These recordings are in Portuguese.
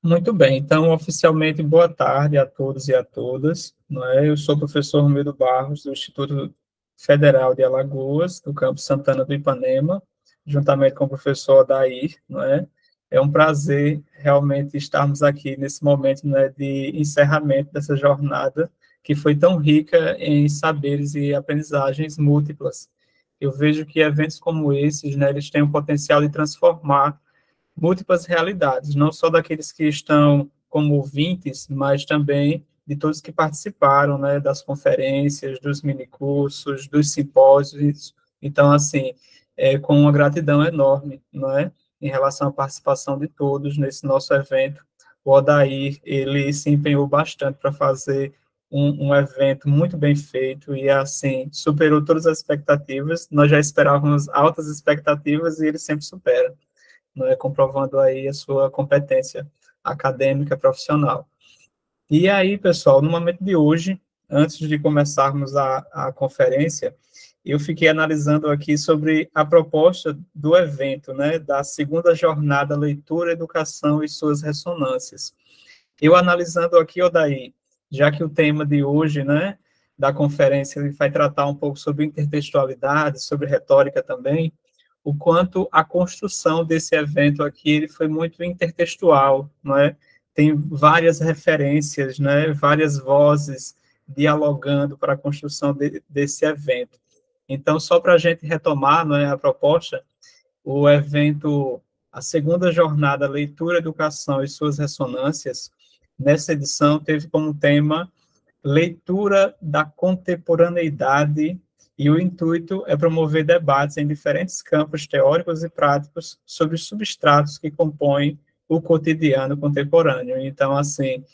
Muito bem, então, oficialmente, boa tarde a todos e a todas. Não é? Eu sou o professor Romildo Barros, do Instituto Federal de Alagoas, do campus Santana do Ipanema, juntamente com o professor Odair. Não é? É um prazer realmente estarmos aqui nesse momento, né, de encerramento dessa jornada que foi tão rica em saberes e aprendizagens múltiplas. Eu vejo que eventos como esses, né, eles têm o potencial de transformar múltiplas realidades, não só daqueles que estão como ouvintes, mas também de todos que participaram, né, das conferências, dos minicursos, dos simpósios. Então, assim, com uma gratidão enorme, não é, em relação à participação de todos nesse nosso evento. O Odair, ele se empenhou bastante para fazer um evento muito bem feito e, assim, superou todas as expectativas. Nós já esperávamos altas expectativas e ele sempre supera, não é, comprovando aí a sua competência acadêmica profissional. E aí, pessoal, no momento de hoje, antes de começarmos a conferência, eu fiquei analisando aqui sobre a proposta do evento, né, da segunda jornada Leitura, Educação e suas ressonâncias. Eu analisando aqui, Odaí, já que o tema de hoje, né, da conferência, ele vai tratar um pouco sobre intertextualidade, sobre retórica também, o quanto a construção desse evento aqui ele foi muito intertextual, não é? Tem várias referências, né, várias vozes dialogando para a construção desse evento. Então, só para a gente retomar, não é, a proposta, o evento, a segunda jornada Leitura, Educação e suas ressonâncias, nessa edição teve como tema leitura da contemporaneidade, e o intuito é promover debates em diferentes campos teóricos e práticos sobre os substratos que compõem o cotidiano contemporâneo. Então, assim,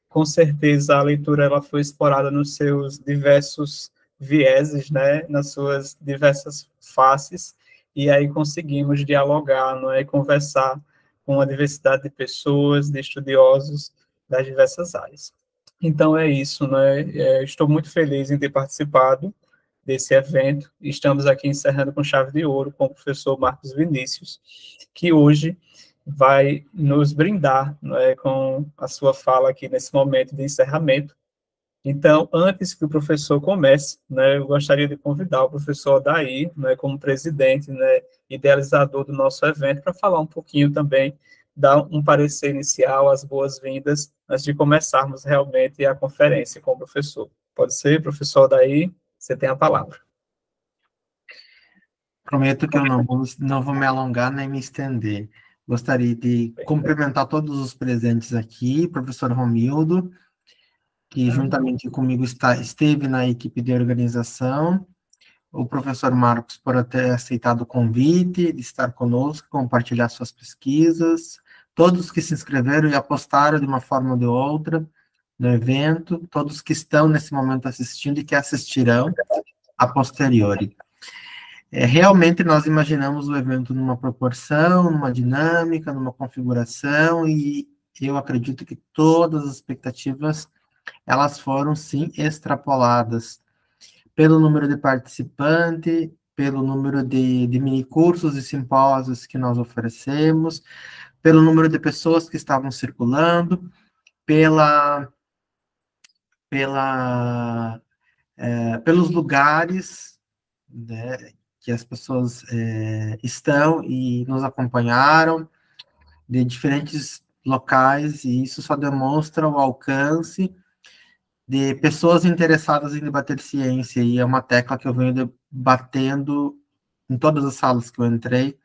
com certeza a leitura ela foi explorada nos seus diversos vieses, né, nas suas diversas faces, e aí conseguimos dialogar, não é, conversar com a diversidade de pessoas, de estudiosos das diversas áreas. Então é isso, né? Estou muito feliz em ter participado desse evento. Estamos aqui encerrando com chave de ouro com o professor Marcos Vinícius, que hoje vai nos brindar, né, com a sua fala aqui nesse momento de encerramento. Então, antes que o professor comece, né, eu gostaria de convidar o professor Odair, né, como presidente, né, idealizador do nosso evento, para falar um pouquinho também, dar um parecer inicial, as boas-vindas, antes de começarmos realmente a conferência com o professor. Pode ser, professor Odair? Você tem a palavra. Prometo que eu não vou me alongar nem me estender. Gostaria de cumprimentar todos os presentes aqui, professor Romildo, que juntamente comigo esteve na equipe de organização, o professor Marcos por ter aceitado o convite de estar conosco, compartilhar suas pesquisas, todos que se inscreveram e apostaram de uma forma ou de outra no evento, todos que estão nesse momento assistindo e que assistirão a posteriori. Realmente nós imaginamos o evento numa proporção, numa dinâmica, numa configuração, e eu acredito que todas as expectativas, elas foram, sim, extrapoladas pelo número de participantes, pelo número de minicursos e simpósios que nós oferecemos, pelo número de pessoas que estavam circulando, pelos lugares, né, que as pessoas estão e nos acompanharam, de diferentes locais, e isso só demonstra o alcance de pessoas interessadas em debater ciência, e é uma tecla que eu venho batendo em todas as salas que eu entrei,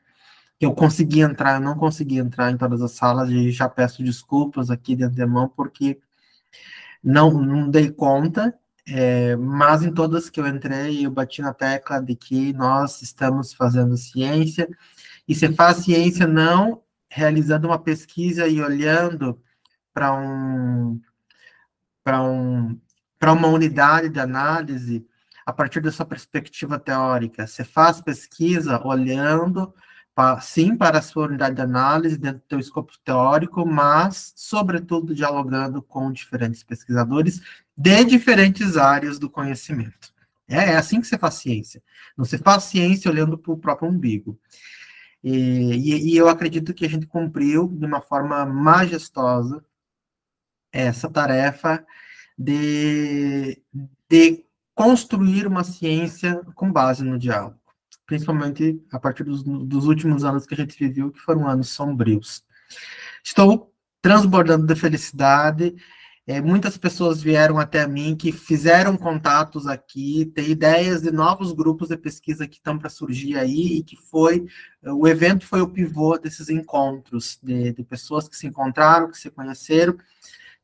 que eu consegui entrar, eu não consegui entrar em todas as salas, e já peço desculpas aqui de antemão, porque não dei conta, mas em todas que eu entrei, eu bati na tecla de que nós estamos fazendo ciência, e se faz ciência não realizando uma pesquisa e olhando para uma unidade de análise a partir da sua perspectiva teórica. Você faz pesquisa olhando, sim, para a sua unidade de análise dentro do seu escopo teórico, mas, sobretudo, dialogando com diferentes pesquisadores de diferentes áreas do conhecimento. É assim que você faz ciência. Não se faz ciência olhando para o próprio umbigo. E eu acredito que a gente cumpriu de uma forma majestosa essa tarefa de construir uma ciência com base no diálogo, principalmente a partir dos últimos anos que a gente viveu, que foram anos sombrios. Estou transbordando de felicidade. Muitas pessoas vieram até mim que fizeram contatos aqui, tem ideias de novos grupos de pesquisa que estão para surgir aí, e que o evento foi o pivô desses encontros, de pessoas que se encontraram, que se conheceram,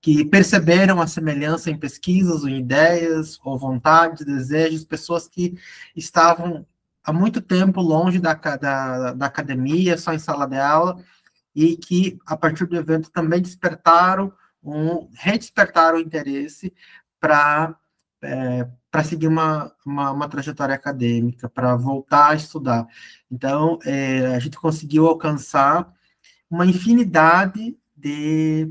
que perceberam a semelhança em pesquisas, ou em ideias, ou vontades, desejos, pessoas que estavam há muito tempo longe da academia, só em sala de aula, e que, a partir do evento, também redespertaram o interesse para seguir uma trajetória acadêmica, para voltar a estudar. Então, a gente conseguiu alcançar uma infinidade de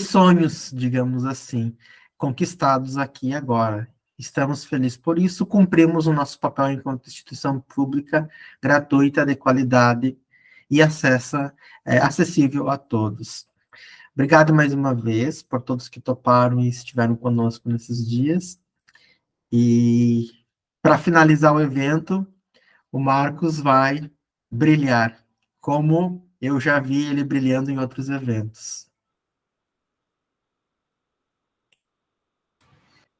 sonhos, digamos assim, conquistados aqui e agora. Estamos felizes por isso, cumprimos o nosso papel enquanto instituição pública, gratuita, de qualidade e acessível a todos. Obrigado mais uma vez por todos que toparam e estiveram conosco nesses dias. E, para finalizar o evento, o Marcos vai brilhar, como eu já vi ele brilhando em outros eventos.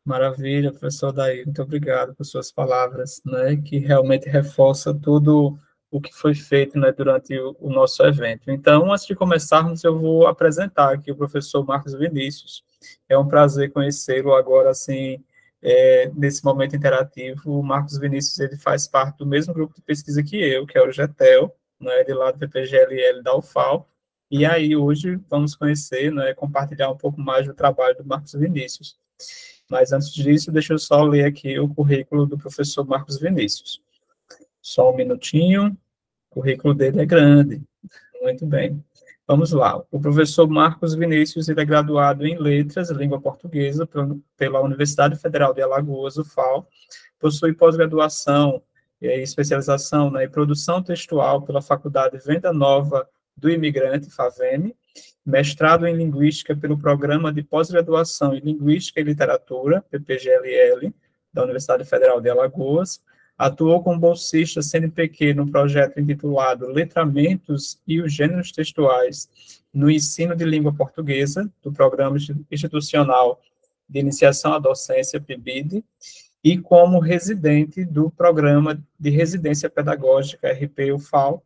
Maravilha, professor Daí, muito obrigado por suas palavras, né, que realmente reforça tudo o que foi feito, né, durante o nosso evento. Então, antes de começarmos, eu vou apresentar aqui o professor Marcos Vinícius. É um prazer conhecê-lo agora, assim, nesse momento interativo. O Marcos Vinícius, ele faz parte do mesmo grupo de pesquisa que eu, que é o GETEL, né, de lá do PPGLL da UFAL, e aí hoje vamos conhecer, né, compartilhar um pouco mais do trabalho do Marcos Vinícius. Mas antes disso, deixa eu só ler aqui o currículo do professor Marcos Vinícius. Só um minutinho. O currículo dele é grande. Muito bem. Vamos lá. O professor Marcos Vinícius, ele é graduado em Letras e Língua Portuguesa pela Universidade Federal de Alagoas, UFAL. Possui pós-graduação e especialização em produção textual pela Faculdade Venda Nova do Imigrante, FAVEME, mestrado em Linguística pelo Programa de Pós-Graduação em Linguística e Literatura, PPGLL, da Universidade Federal de Alagoas. Atuou como bolsista CNPq no projeto intitulado Letramentos e os Gêneros Textuais no Ensino de Língua Portuguesa, do Programa Institucional de Iniciação à Docência, PIBID, e como residente do Programa de Residência Pedagógica, RP-UFAL.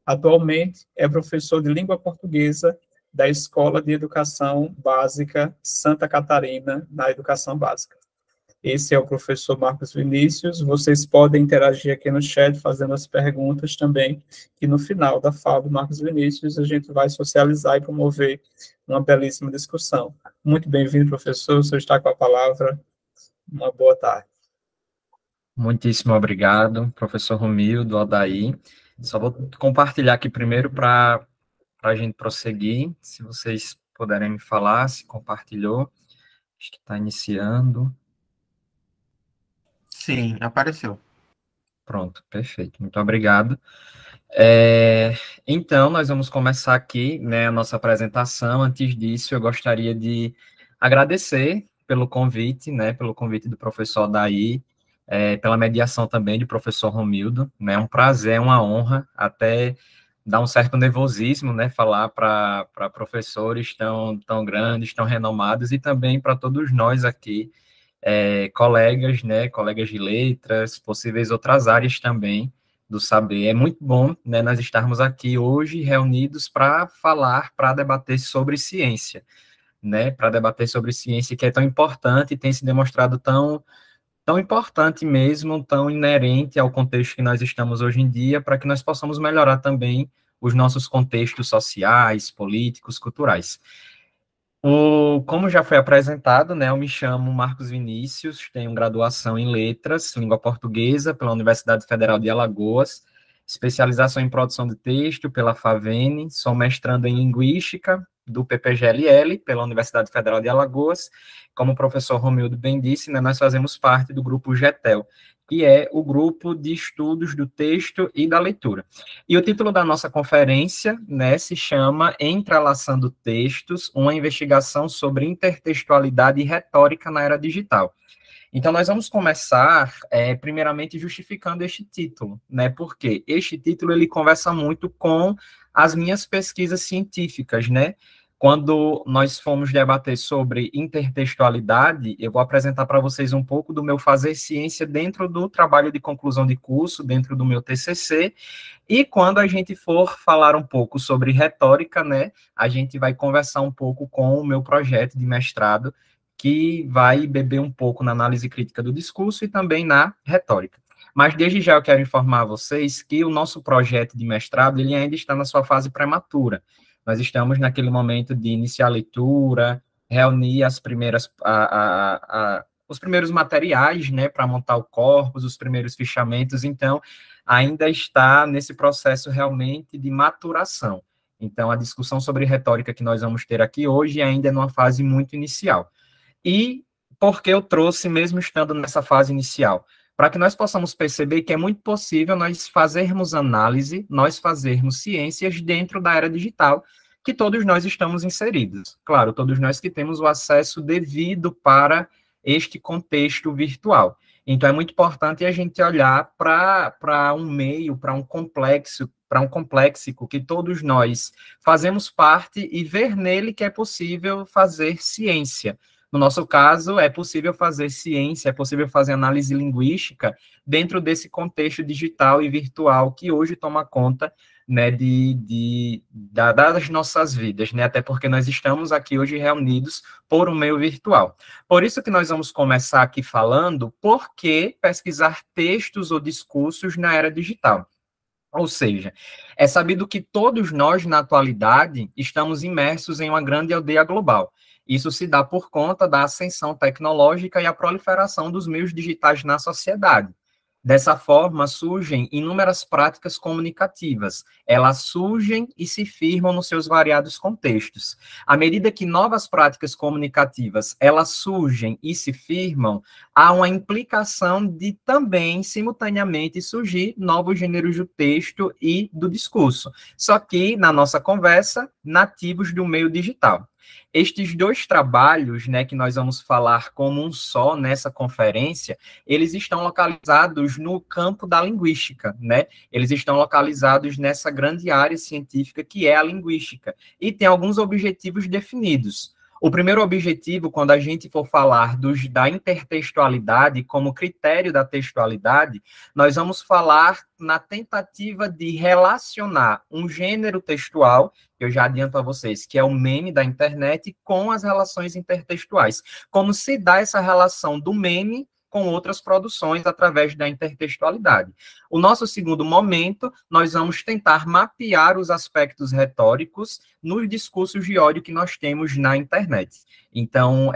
Atualmente é professor de Língua Portuguesa da Escola de Educação Básica Santa Catarina, na Educação Básica. Esse é o professor Marcos Vinícius. Vocês podem interagir aqui no chat, fazendo as perguntas também, e no final da fala do Marcos Vinícius, a gente vai socializar e promover uma belíssima discussão. Muito bem-vindo, professor. O senhor está com a palavra. Uma boa tarde. Muitíssimo obrigado, professor Romildo, Odaí. Só vou compartilhar aqui primeiro para a gente prosseguir. Se vocês puderem me falar, se compartilhou. Acho que está iniciando. Sim, apareceu. Pronto, perfeito. Muito obrigado. Então, nós vamos começar aqui, né, a nossa apresentação. Antes disso, eu gostaria de agradecer pelo convite, né, pelo convite do professor Odaí, pela mediação também do professor Romildo, né, um prazer, uma honra, até dá um certo nervosismo, né, falar para professores tão grandes, tão renomados, e também para todos nós aqui, colegas, né, colegas de letras, possíveis outras áreas também do saber. É muito bom, né, nós estarmos aqui hoje reunidos para falar, para debater sobre ciência, né, para debater sobre ciência, que é tão importante e tem se demonstrado tão importante mesmo, tão inerente ao contexto que nós estamos hoje em dia, para que nós possamos melhorar também os nossos contextos sociais, políticos, culturais. Como já foi apresentado, né, eu me chamo Marcos Vinícius, tenho graduação em Letras, Língua Portuguesa, pela Universidade Federal de Alagoas, especialização em produção de texto pela FAVENE, sou mestrando em Linguística, do PPGLL, pela Universidade Federal de Alagoas. Como o professor Romildo bem disse, né, nós fazemos parte do grupo GETEL, que é o Grupo de Estudos do Texto e da Leitura. E o título da nossa conferência, né, se chama Entrelaçando Textos, uma investigação sobre intertextualidade e retórica na era digital. Então, nós vamos começar, primeiramente, justificando este título, né? Porque este título, ele conversa muito com as minhas pesquisas científicas, né? Quando nós fomos debater sobre intertextualidade, eu vou apresentar para vocês um pouco do meu fazer ciência dentro do trabalho de conclusão de curso, dentro do meu TCC, e quando a gente for falar um pouco sobre retórica, né, a gente vai conversar um pouco com o meu projeto de mestrado, que vai beber um pouco na análise crítica do discurso e também na retórica. Mas desde já eu quero informar a vocês que o nosso projeto de mestrado, ele ainda está na sua fase prematura. Nós estamos naquele momento de iniciar a leitura, reunir as primeiras, os primeiros materiais, né, para montar o corpus, os primeiros fichamentos, então ainda está nesse processo realmente de maturação. Então, a discussão sobre retórica que nós vamos ter aqui hoje ainda é numa fase muito inicial. E por que eu trouxe, mesmo estando nessa fase inicial? Para que nós possamos perceber que é muito possível nós fazermos análise, nós fazermos ciências dentro da era digital, que todos nós estamos inseridos. Claro, todos nós que temos o acesso devido para este contexto virtual. Então, é muito importante a gente olhar para um meio, para um complexo que todos nós fazemos parte e ver nele que é possível fazer ciência. No nosso caso, é possível fazer ciência, é possível fazer análise linguística dentro desse contexto digital e virtual que hoje toma conta, né, das nossas vidas, né, até porque nós estamos aqui hoje reunidos por um meio virtual. Por isso que nós vamos começar aqui falando por que pesquisar textos ou discursos na era digital. Ou seja, é sabido que todos nós, na atualidade, estamos imersos em uma grande aldeia global. Isso se dá por conta da ascensão tecnológica e a proliferação dos meios digitais na sociedade. Dessa forma, surgem inúmeras práticas comunicativas. Elas surgem e se firmam nos seus variados contextos. À medida que novas práticas comunicativas, elas surgem e se firmam, há uma implicação de também, simultaneamente, surgir novos gêneros do texto e do discurso. Só que, na nossa conversa, nativos do meio digital. Estes dois trabalhos, né, que nós vamos falar como um só nessa conferência, eles estão localizados no campo da linguística, né? Eles estão localizados nessa grande área científica que é a linguística, e tem alguns objetivos definidos. O primeiro objetivo, quando a gente for falar da intertextualidade como critério da textualidade, nós vamos falar na tentativa de relacionar um gênero textual, que eu já adianto a vocês, que é o meme da internet, com as relações intertextuais. Como se dá essa relação do meme com outras produções através da intertextualidade. O nosso segundo momento, nós vamos tentar mapear os aspectos retóricos nos discursos de ódio que nós temos na internet. Então,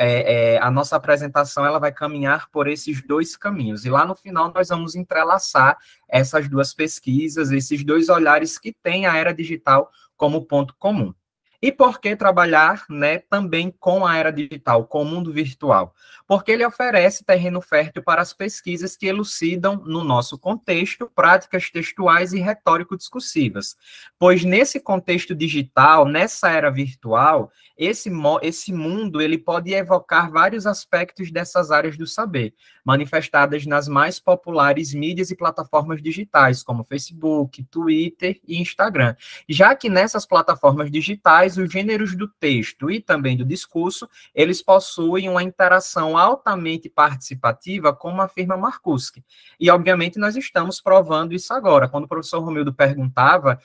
a nossa apresentação ela vai caminhar por esses dois caminhos. E lá no final nós vamos entrelaçar essas duas pesquisas, esses dois olhares que tem a era digital como ponto comum. E por que trabalhar, né, também com a era digital, com o mundo virtual? Porque ele oferece terreno fértil para as pesquisas que elucidam, no nosso contexto, práticas textuais e retórico-discursivas. Pois nesse contexto digital, nessa era virtual, esse mundo ele pode evocar vários aspectos dessas áreas do saber, manifestadas nas mais populares mídias e plataformas digitais, como Facebook, Twitter e Instagram. Já que nessas plataformas digitais, os gêneros do texto e também do discurso, eles possuem uma interação altamente participativa, como afirma Marcuski. E, obviamente, nós estamos provando isso agora. Quando o professor Romildo perguntava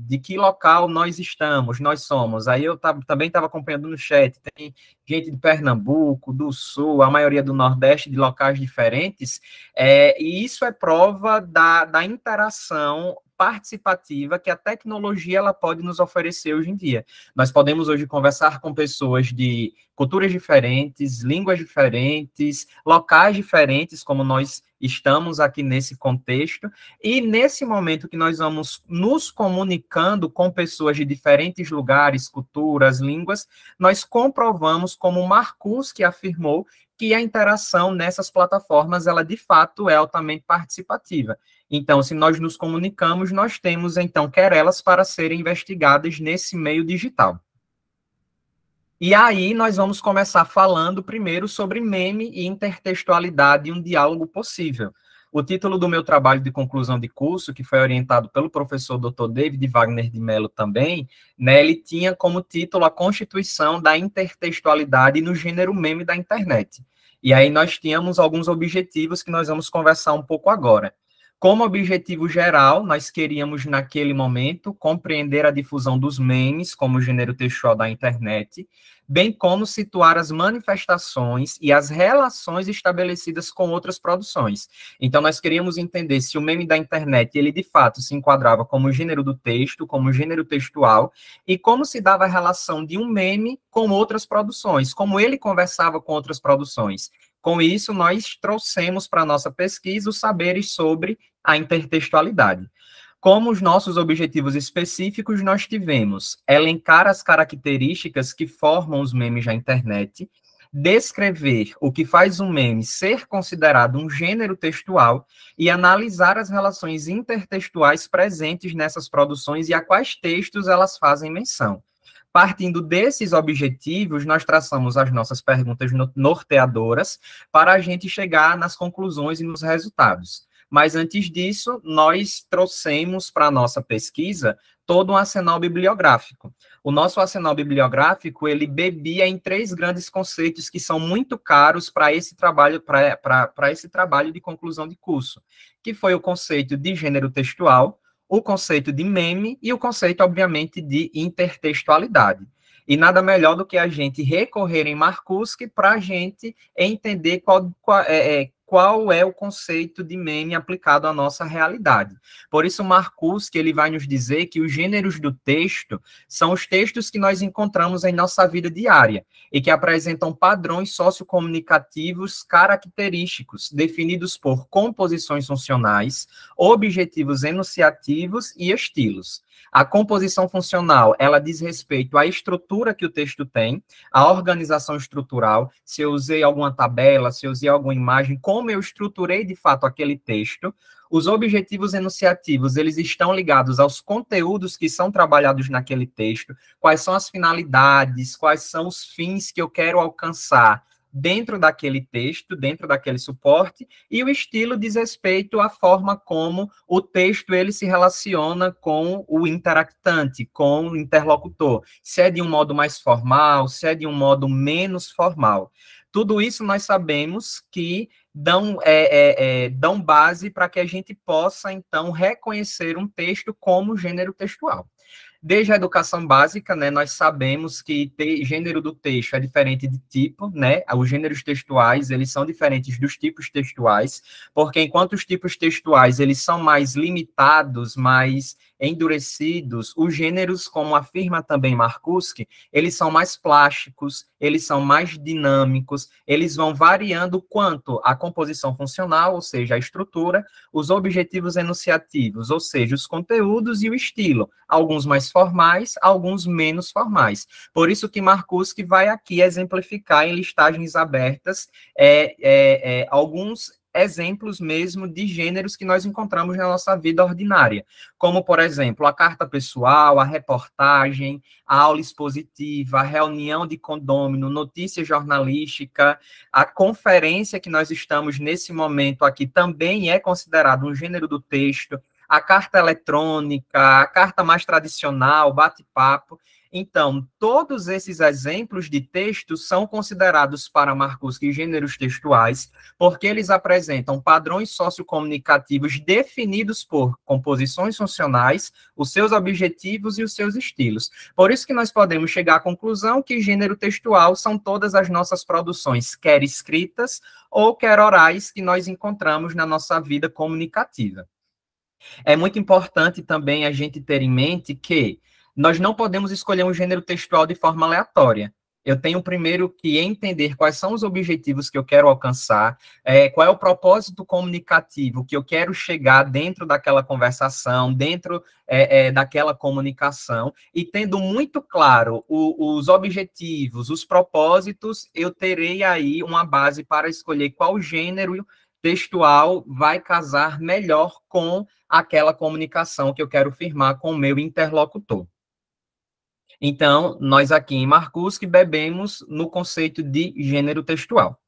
de que local nós estamos, nós somos, aí eu também estava acompanhando no chat, tem gente de Pernambuco, do Sul, a maioria do Nordeste, de locais diferentes, e isso é prova da interação participativa que a tecnologia ela pode nos oferecer hoje em dia. Nós podemos hoje conversar com pessoas de culturas diferentes, línguas diferentes, locais diferentes, como nós estamos aqui nesse contexto, e nesse momento que nós vamos nos comunicando com pessoas de diferentes lugares, culturas, línguas, nós comprovamos, como Marcuski afirmou, que a interação nessas plataformas, ela de fato é altamente participativa. Então, se nós nos comunicamos, nós temos, então, querelas para serem investigadas nesse meio digital. E aí, nós vamos começar falando primeiro sobre meme e intertextualidade e um diálogo possível. O título do meu trabalho de conclusão de curso, que foi orientado pelo professor Dr. David Wagner de Mello também, né, ele tinha como título a constituição da intertextualidade no gênero meme da internet. E aí nós tínhamos alguns objetivos que nós vamos conversar um pouco agora. Como objetivo geral, nós queríamos, naquele momento, compreender a difusão dos memes como gênero textual da internet, bem como situar as manifestações e as relações estabelecidas com outras produções. Então, nós queríamos entender se o meme da internet, ele de fato se enquadrava como gênero do texto, como gênero textual, e como se dava a relação de um meme com outras produções, como ele conversava com outras produções. Com isso, nós trouxemos para a nossa pesquisa os saberes sobre a intertextualidade. Como os nossos objetivos específicos, nós tivemos elencar as características que formam os memes da internet, descrever o que faz um meme ser considerado um gênero textual e analisar as relações intertextuais presentes nessas produções e a quais textos elas fazem menção. Partindo desses objetivos, nós traçamos as nossas perguntas norteadoras para a gente chegar nas conclusões e nos resultados. Mas antes disso, nós trouxemos para a nossa pesquisa todo um arsenal bibliográfico. O nosso arsenal bibliográfico, ele bebia em 3 grandes conceitos que são muito caros para esse trabalho, para esse trabalho de conclusão de curso, que foi o conceito de gênero textual, o conceito de meme e o conceito, obviamente, de intertextualidade. E nada melhor do que a gente recorrer em Marcuski para a gente entender qual é o conceito de meme aplicado à nossa realidade. Por isso, Marcuski, ele vai nos dizer que os gêneros do texto são os textos que nós encontramos em nossa vida diária e que apresentam padrões sociocomunicativos característicos, definidos por composições funcionais, objetivos enunciativos e estilos. A composição funcional, ela diz respeito à estrutura que o texto tem, à organização estrutural, se eu usei alguma tabela, se eu usei alguma imagem, como eu estruturei de fato aquele texto. Os objetivos enunciativos, eles estão ligados aos conteúdos que são trabalhados naquele texto, quais são as finalidades, quais são os fins que eu quero alcançar dentro daquele texto, dentro daquele suporte, e o estilo diz respeito à forma como o texto ele se relaciona com o interactante, com o interlocutor, se é de um modo mais formal, se é de um modo menos formal. Tudo isso nós sabemos que dão base para que a gente possa, então, reconhecer um texto como gênero textual. Desde a educação básica, né, nós sabemos que gênero do texto é diferente de tipo, né? Os gêneros textuais, eles são diferentes dos tipos textuais, porque enquanto os tipos textuais, eles são mais limitados, mais endurecidos, os gêneros, como afirma também Marcuski, eles são mais plásticos, eles são mais dinâmicos, eles vão variando quanto à composição funcional, ou seja, a estrutura, os objetivos enunciativos, ou seja, os conteúdos e o estilo, alguns mais formais, alguns menos formais. Por isso que Marcuski vai aqui exemplificar em listagens abertas alguns exemplos mesmo de gêneros que nós encontramos na nossa vida ordinária, como, por exemplo, a carta pessoal, a reportagem, a aula expositiva, a reunião de condômino, notícia jornalística, a conferência que nós estamos nesse momento aqui também é considerado um gênero do texto, a carta eletrônica, a carta mais tradicional, bate-papo. Então, todos esses exemplos de texto são considerados para Marcuski gêneros textuais, porque eles apresentam padrões sociocomunicativos definidos por composições funcionais, os seus objetivos e os seus estilos. Por isso que nós podemos chegar à conclusão que gênero textual são todas as nossas produções, quer escritas ou quer orais, que nós encontramos na nossa vida comunicativa. É muito importante também a gente ter em mente que nós não podemos escolher um gênero textual de forma aleatória. eu tenho primeiro que entender quais são os objetivos que eu quero alcançar, qual é o propósito comunicativo que eu quero chegar dentro daquela conversação, dentro daquela comunicação, e tendo muito claro os objetivos, os propósitos, eu terei aí uma base para escolher qual gênero textual vai casar melhor com aquela comunicação que eu quero firmar com o meu interlocutor. Então, nós aqui em Marcuski bebemos no conceito de gênero textual.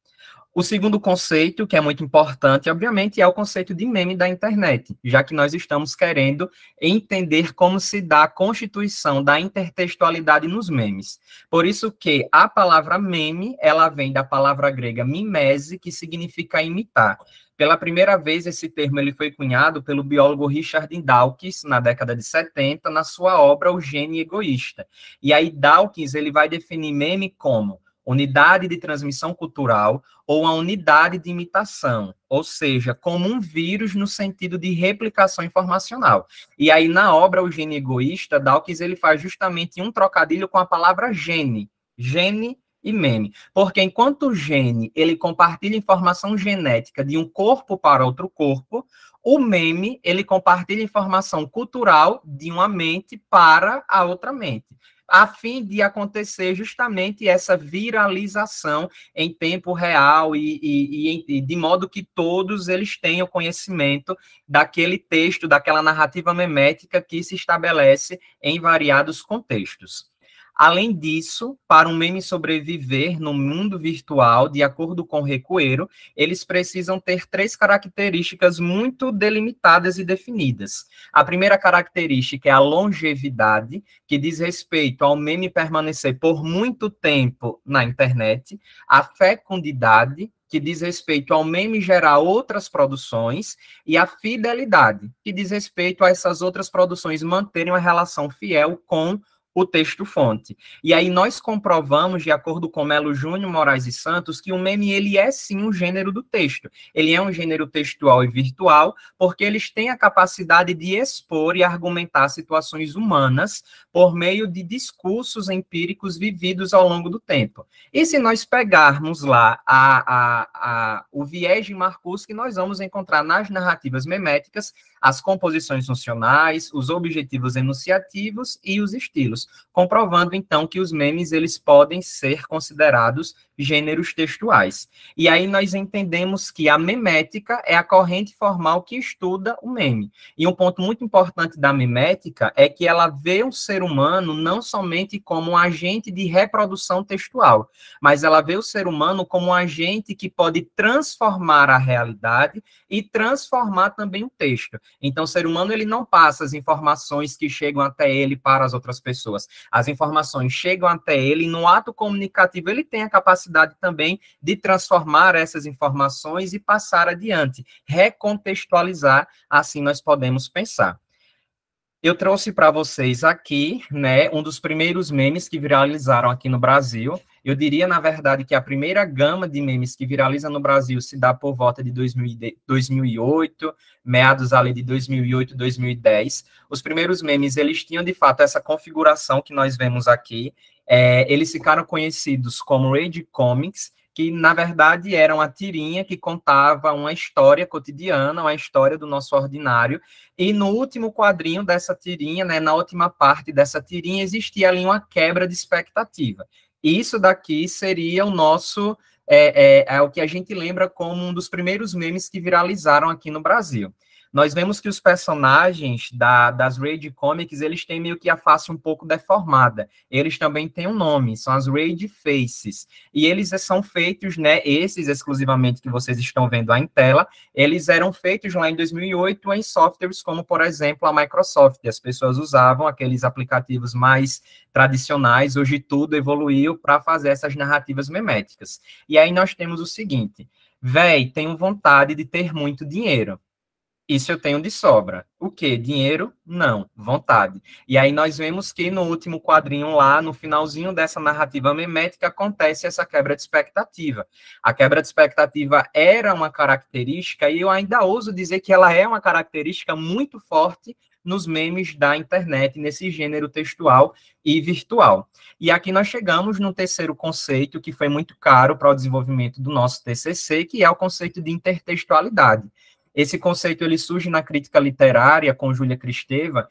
O segundo conceito, que é muito importante, obviamente, é o conceito de meme da internet, já que nós estamos querendo entender como se dá a constituição da intertextualidade nos memes. Por isso que a palavra meme, ela vem da palavra grega mimese, que significa imitar. Pela primeira vez, esse termo ele foi cunhado pelo biólogo Richard Dawkins, na década de 70, na sua obra O Gene Egoísta. E aí Dawkins ele vai definir meme como unidade de transmissão cultural ou a unidade de imitação, ou seja, como um vírus no sentido de replicação informacional. E aí, na obra O Gene Egoísta, Dawkins ele faz justamente um trocadilho com a palavra gene e meme, porque enquanto o gene ele compartilha informação genética de um corpo para outro corpo, o meme ele compartilha informação cultural de uma mente para a outra mente, a fim de acontecer justamente essa viralização em tempo real e de modo que todos eles tenham conhecimento daquele texto, daquela narrativa memética que se estabelece em variados contextos. Além disso, para um meme sobreviver no mundo virtual, de acordo com Recoeiro, eles precisam ter 3 características muito delimitadas e definidas. A primeira característica é a longevidade, que diz respeito ao meme permanecer por muito tempo na internet, a fecundidade, que diz respeito ao meme gerar outras produções, e a fidelidade, que diz respeito a essas outras produções manterem uma relação fiel com o texto-fonte. E aí nós comprovamos, de acordo com Melo Júnior, Moraes e Santos, que o meme ele é sim um gênero do texto. Ele é um gênero textual e virtual, porque eles têm a capacidade de expor e argumentar situações humanas por meio de discursos empíricos vividos ao longo do tempo. E se nós pegarmos lá o viés de Marcuski, nós vamos encontrar nas narrativas meméticas as composições funcionais, os objetivos enunciativos e os estilos, comprovando, então, que os memes eles podem ser considerados gêneros textuais. E aí nós entendemos que a memética é a corrente formal que estuda o meme. E um ponto muito importante da memética é que ela vê o ser humano não somente como um agente de reprodução textual, mas ela vê o ser humano como um agente que pode transformar a realidade e transformar também o texto. Então, o ser humano ele não passa as informações que chegam até ele para as outras pessoas. As informações chegam até ele e no ato comunicativo ele tem a capacidade também de transformar essas informações e passar adiante, recontextualizar, assim nós podemos pensar. Eu trouxe para vocês aqui, né, um dos primeiros memes que viralizaram aqui no Brasil. Eu diria, na verdade, que a primeira gama de memes que viraliza no Brasil se dá por volta de 2008, meados ali de 2008, 2010. Os primeiros memes, eles tinham, de fato, essa configuração que nós vemos aqui. Eles ficaram conhecidos como Rage Comics, que, na verdade, era uma tirinha que contava uma história cotidiana, uma história do nosso ordinário, e no último quadrinho dessa tirinha, né, na última parte dessa tirinha, existia ali uma quebra de expectativa. Isso daqui seria o nosso, o que a gente lembra como um dos primeiros memes que viralizaram aqui no Brasil. Nós vemos que os personagens das Rage Comics, eles têm meio que a face um pouco deformada. Eles também têm um nome, são as Rage Faces. E eles são feitos, né, esses exclusivamente que vocês estão vendo aí em tela, eles eram feitos lá em 2008 em softwares como, por exemplo, a Microsoft. As pessoas usavam aqueles aplicativos mais tradicionais, hoje tudo evoluiu para fazer essas narrativas meméticas. E aí nós temos o seguinte: véi, tenho vontade de ter muito dinheiro. Isso eu tenho de sobra. O quê? Dinheiro? Não. Vontade. E aí nós vemos que no último quadrinho lá, no finalzinho dessa narrativa memética, acontece essa quebra de expectativa. A quebra de expectativa era uma característica, e eu ainda ouso dizer que ela é uma característica muito forte nos memes da internet, nesse gênero textual e virtual. E aqui nós chegamos no terceiro conceito, que foi muito caro para o desenvolvimento do nosso TCC, que é o conceito de intertextualidade. Esse conceito ele surge na crítica literária com Júlia Kristeva,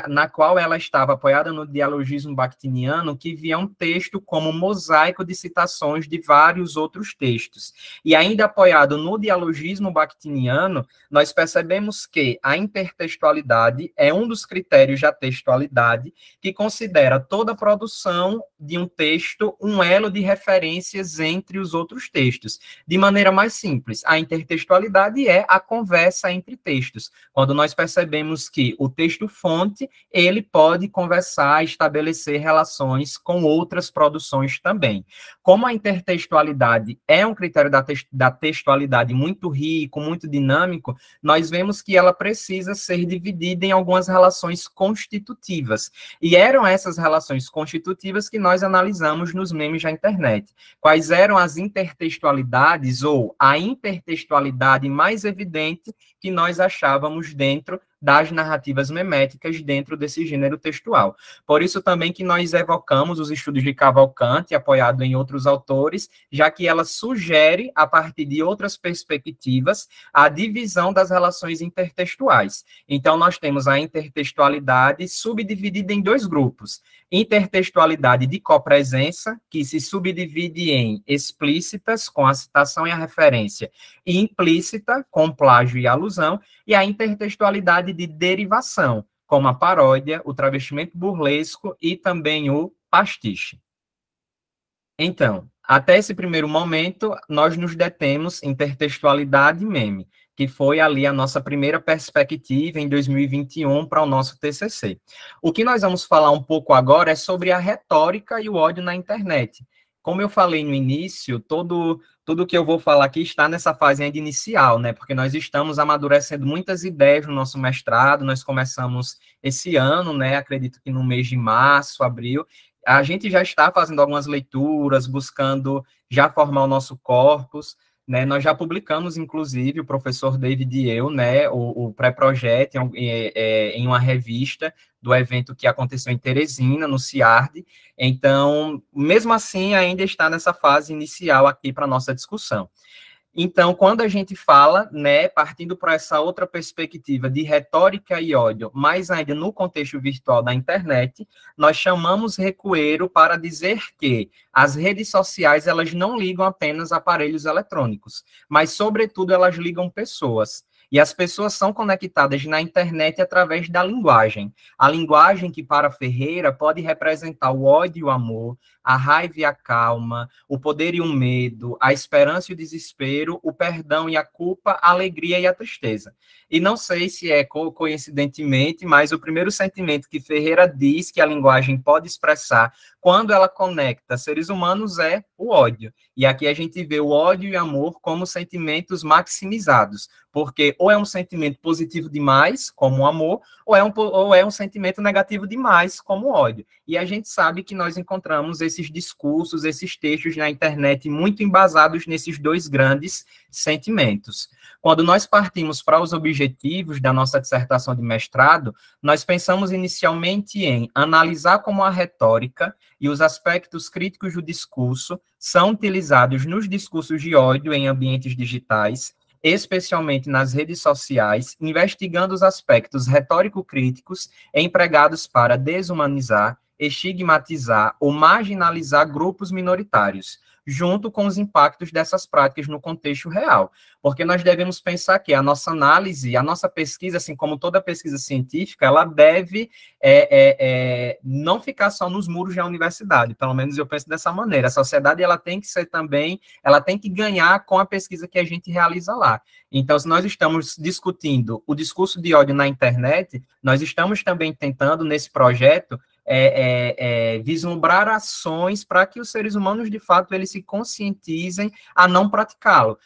na qual ela estava apoiada no dialogismo bakhtiniano, que via um texto como um mosaico de citações de vários outros textos. E ainda apoiado no dialogismo bakhtiniano, nós percebemos que a intertextualidade é um dos critérios da textualidade que considera toda a produção de um texto um elo de referências entre os outros textos. De maneira mais simples, a intertextualidade é a conversa entre textos. Quando nós percebemos que o texto-fonte, ele pode conversar, estabelecer relações com outras produções também. Como a intertextualidade é um critério da textualidade muito rico, muito dinâmico, nós vemos que ela precisa ser dividida em algumas relações constitutivas. E eram essas relações constitutivas que nós analisamos nos memes da internet. Quais eram as intertextualidades ou a intertextualidade mais evidente que nós achávamos dentro das narrativas meméticas dentro desse gênero textual. Por isso também que nós evocamos os estudos de Cavalcante, apoiado em outros autores, já que ela sugere, a partir de outras perspectivas, a divisão das relações intertextuais. Então, nós temos a intertextualidade subdividida em dois grupos. Intertextualidade de copresença, que se subdivide em explícitas, com a citação e a referência, e implícita, com plágio e alusão, e a intertextualidade de derivação, como a paródia, o travestimento burlesco e também o pastiche. Então, até esse primeiro momento, nós nos detemos em intertextualidade e meme, que foi ali a nossa primeira perspectiva em 2021 para o nosso TCC. O que nós vamos falar um pouco agora é sobre a retórica e o ódio na internet. Como eu falei no início, tudo que eu vou falar aqui está nessa fase ainda inicial, né? Porque nós estamos amadurecendo muitas ideias no nosso mestrado, nós começamos esse ano, né? Acredito que no mês de março, abril, a gente já está fazendo algumas leituras, buscando já formar o nosso corpus, né? Nós já publicamos, inclusive, o professor David e eu, né, o pré-projeto em uma revista do evento que aconteceu em Teresina, no CIARD. Então, mesmo assim, ainda está nessa fase inicial aqui para a nossa discussão. Então, quando a gente fala, né, partindo para essa outra perspectiva de retórica e ódio, mas ainda no contexto virtual da internet, nós chamamos recueiro para dizer que as redes sociais, elas não ligam apenas aparelhos eletrônicos, mas, sobretudo, elas ligam pessoas. E as pessoas são conectadas na internet através da linguagem. A linguagem que, para Ferreira, pode representar o ódio e o amor, a raiva e a calma, o poder e o medo, a esperança e o desespero, o perdão e a culpa, a alegria e a tristeza. E não sei se é coincidentemente, mas o primeiro sentimento que Ferreira diz que a linguagem pode expressar quando ela conecta seres humanos é o ódio. E aqui a gente vê o ódio e o amor como sentimentos maximizados, porque ou é um sentimento positivo demais, como o amor, ou é um sentimento negativo demais, como o ódio. E a gente sabe que nós encontramos esses discursos, esses textos na internet muito embasados nesses dois grandes sentimentos. Quando nós partimos para os objetivos da nossa dissertação de mestrado, nós pensamos inicialmente em analisar como a retórica e os aspectos críticos do discurso são utilizados nos discursos de ódio em ambientes digitais, especialmente nas redes sociais, investigando os aspectos retórico-críticos empregados para desumanizar, estigmatizar ou marginalizar grupos minoritários, junto com os impactos dessas práticas no contexto real. Porque nós devemos pensar que a nossa análise, a nossa pesquisa, assim como toda pesquisa científica, ela deve não ficar só nos muros da universidade, pelo menos eu penso dessa maneira. A sociedade, ela tem que ser também, ela tem que ganhar com a pesquisa que a gente realiza lá. Então, se nós estamos discutindo o discurso de ódio na internet, nós estamos também tentando, nesse projeto, vislumbrar ações para que os seres humanos, de fato, eles se conscientizem a não praticá-lo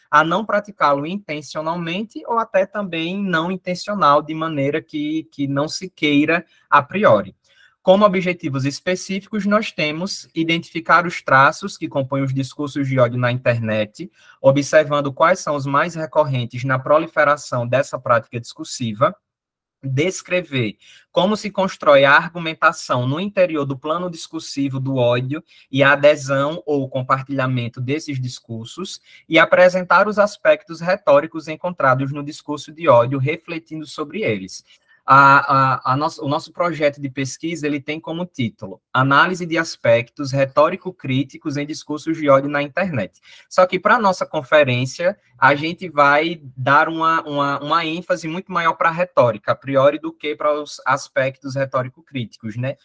intencionalmente ou até também não intencional, de maneira que não se queira a priori. Como objetivos específicos, nós temos identificar os traços que compõem os discursos de ódio na internet, observando quais são os mais recorrentes na proliferação dessa prática discursiva, descrever como se constrói a argumentação no interior do plano discursivo do ódio e a adesão ou compartilhamento desses discursos, e apresentar os aspectos retóricos encontrados no discurso de ódio, refletindo sobre eles. O nosso projeto de pesquisa, ele tem como título Análise de aspectos retórico-críticos em discursos de ódio na internet. Só que para a nossa conferência, a gente vai dar uma ênfase muito maior para a retórica, a priori, do que para os aspectos retórico-críticos, né?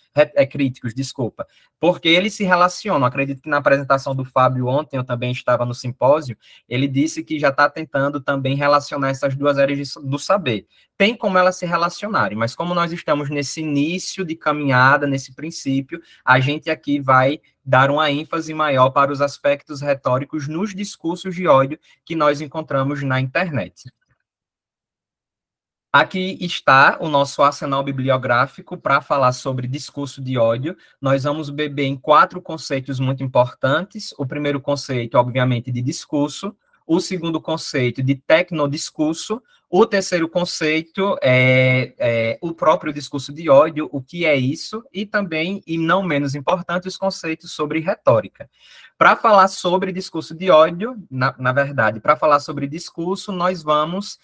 Críticos, desculpa. Porque eles se relacionam. Acredito que na apresentação do Fábio ontem, eu também estava no simpósio, ele disse que já está tentando também relacionar essas duas áreas do saber. Tem como elas se relacionarem, mas como nós estamos nesse início de caminhada, nesse princípio, a gente aqui vai dar uma ênfase maior para os aspectos retóricos nos discursos de ódio que nós encontramos na internet. Aqui está o nosso arsenal bibliográfico para falar sobre discurso de ódio. Nós vamos beber em 4 conceitos muito importantes. O primeiro conceito, obviamente, de discurso. O segundo conceito, de tecnodiscurso. O terceiro conceito é o próprio discurso de ódio, o que é isso, e também, e não menos importante, os conceitos sobre retórica. Para falar sobre discurso de ódio, na verdade, para falar sobre discurso, nós vamos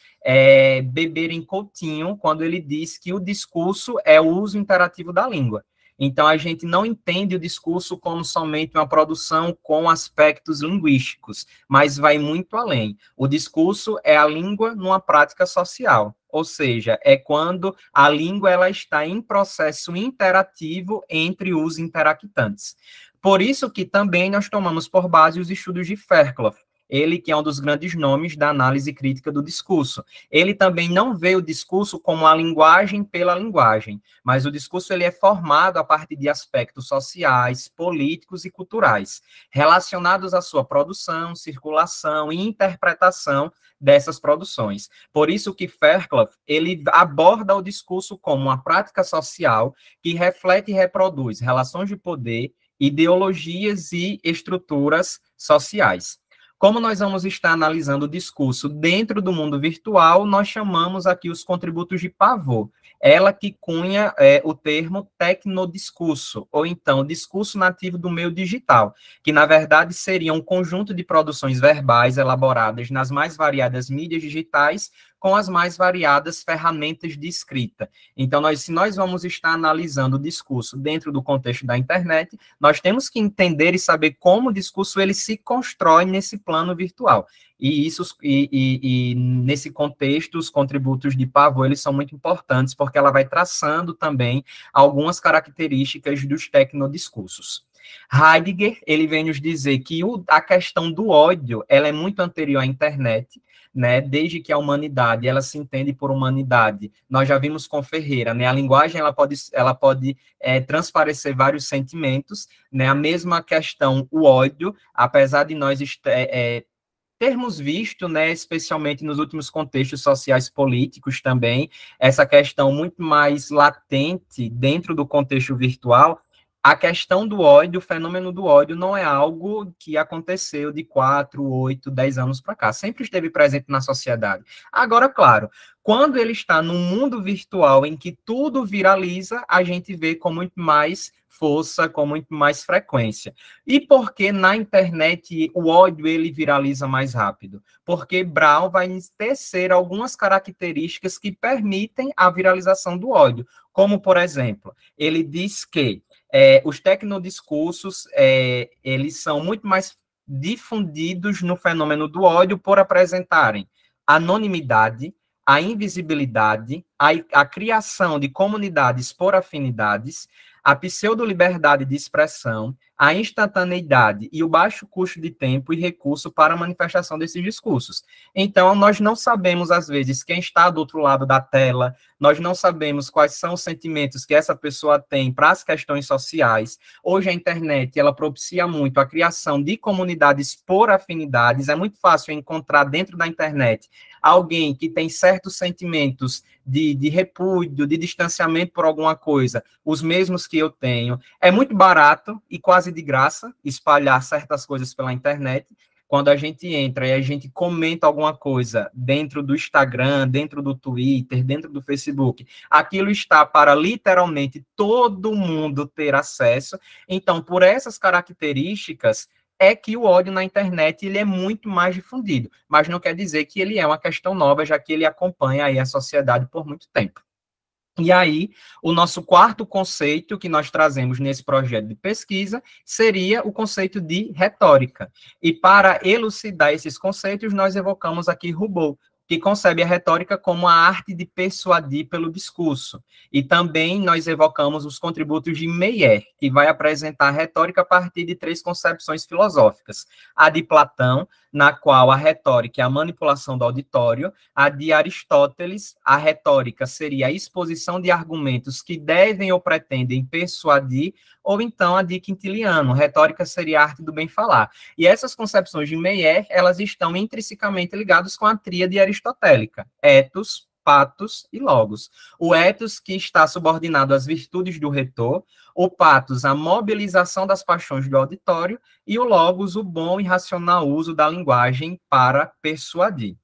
beber em Coutinho, quando ele diz que o discurso é o uso interativo da língua. Então, a gente não entende o discurso como somente uma produção com aspectos linguísticos, mas vai muito além. O discurso é a língua numa prática social, ou seja, é quando a língua ela está em processo interativo entre os interactantes. Por isso que também nós tomamos por base os estudos de Fairclough, ele que é um dos grandes nomes da análise crítica do discurso. Ele também não vê o discurso como a linguagem pela linguagem, mas o discurso ele é formado a partir de aspectos sociais, políticos e culturais, relacionados à sua produção, circulação e interpretação dessas produções. Por isso que Fairclough, ele aborda o discurso como uma prática social que reflete e reproduz relações de poder, ideologias e estruturas sociais. Como nós vamos estar analisando o discurso dentro do mundo virtual, nós chamamos aqui os contributos de Pavot. Ela que cunha o termo tecnodiscurso, ou então discurso nativo do meio digital, que na verdade seria um conjunto de produções verbais elaboradas nas mais variadas mídias digitais, com as mais variadas ferramentas de escrita. Então, se nós vamos estar analisando o discurso dentro do contexto da internet, nós temos que entender e saber como o discurso ele se constrói nesse plano virtual. E nesse contexto, os contributos de Pavot, eles são muito importantes, porque ela vai traçando também algumas características dos tecnodiscursos. Heidegger, ele vem nos dizer que a questão do ódio, ela é muito anterior à internet, né, desde que a humanidade, ela se entende por humanidade. Nós já vimos com Ferreira, né, a linguagem, ela pode transparecer vários sentimentos, né, a mesma questão, o ódio, apesar de nós termos visto, né, especialmente nos últimos contextos sociais políticos também, essa questão muito mais latente dentro do contexto virtual. A questão do ódio, o fenômeno do ódio, não é algo que aconteceu de 4, 8, 10 anos para cá. Sempre esteve presente na sociedade. Agora, claro, quando ele está num mundo virtual em que tudo viraliza, a gente vê com muito mais força, com muito mais frequência. E por que na internet o ódio ele viraliza mais rápido? Porque Brown vai tecer algumas características que permitem a viralização do ódio. Como, por exemplo, ele diz que os tecnodiscursos, eles são muito mais difundidos no fenômeno do ódio por apresentarem anonimidade, a invisibilidade, a criação de comunidades por afinidades, a pseudo-liberdade de expressão, a instantaneidade e o baixo custo de tempo e recurso para a manifestação desses discursos. Então, nós não sabemos, às vezes, quem está do outro lado da tela, nós não sabemos quais são os sentimentos que essa pessoa tem para as questões sociais. Hoje, a internet, ela propicia muito a criação de comunidades por afinidades. É muito fácil encontrar dentro da internet alguém que tem certos sentimentos de repúdio, de distanciamento por alguma coisa, os mesmos que eu tenho. É muito barato e quase de graça espalhar certas coisas pela internet, quando a gente entra e a gente comenta alguma coisa dentro do Instagram, dentro do Twitter, dentro do Facebook, aquilo está para literalmente todo mundo ter acesso. Então, por essas características, é que o ódio na internet ele é muito mais difundido, mas não quer dizer que ele é uma questão nova, já que ele acompanha aí a sociedade por muito tempo. E aí, o nosso quarto conceito que nós trazemos nesse projeto de pesquisa seria o conceito de retórica. E para elucidar esses conceitos, nós evocamos aqui Roubaud, que concebe a retórica como a arte de persuadir pelo discurso. E também nós evocamos os contributos de Meyer, que vai apresentar a retórica a partir de 3 concepções filosóficas. A de Platão, na qual a retórica é a manipulação do auditório. A de Aristóteles, a retórica seria a exposição de argumentos que devem ou pretendem persuadir, ou então a de Quintiliano, retórica seria a arte do bem-falar. E essas concepções de Meyer, elas estão intrinsecamente ligadas com a tríade aristotélica, ethos, pathos e logos. O ethos, que está subordinado às virtudes do retor, o pathos, a mobilização das paixões do auditório, e o logos, o bom e racional uso da linguagem para persuadir.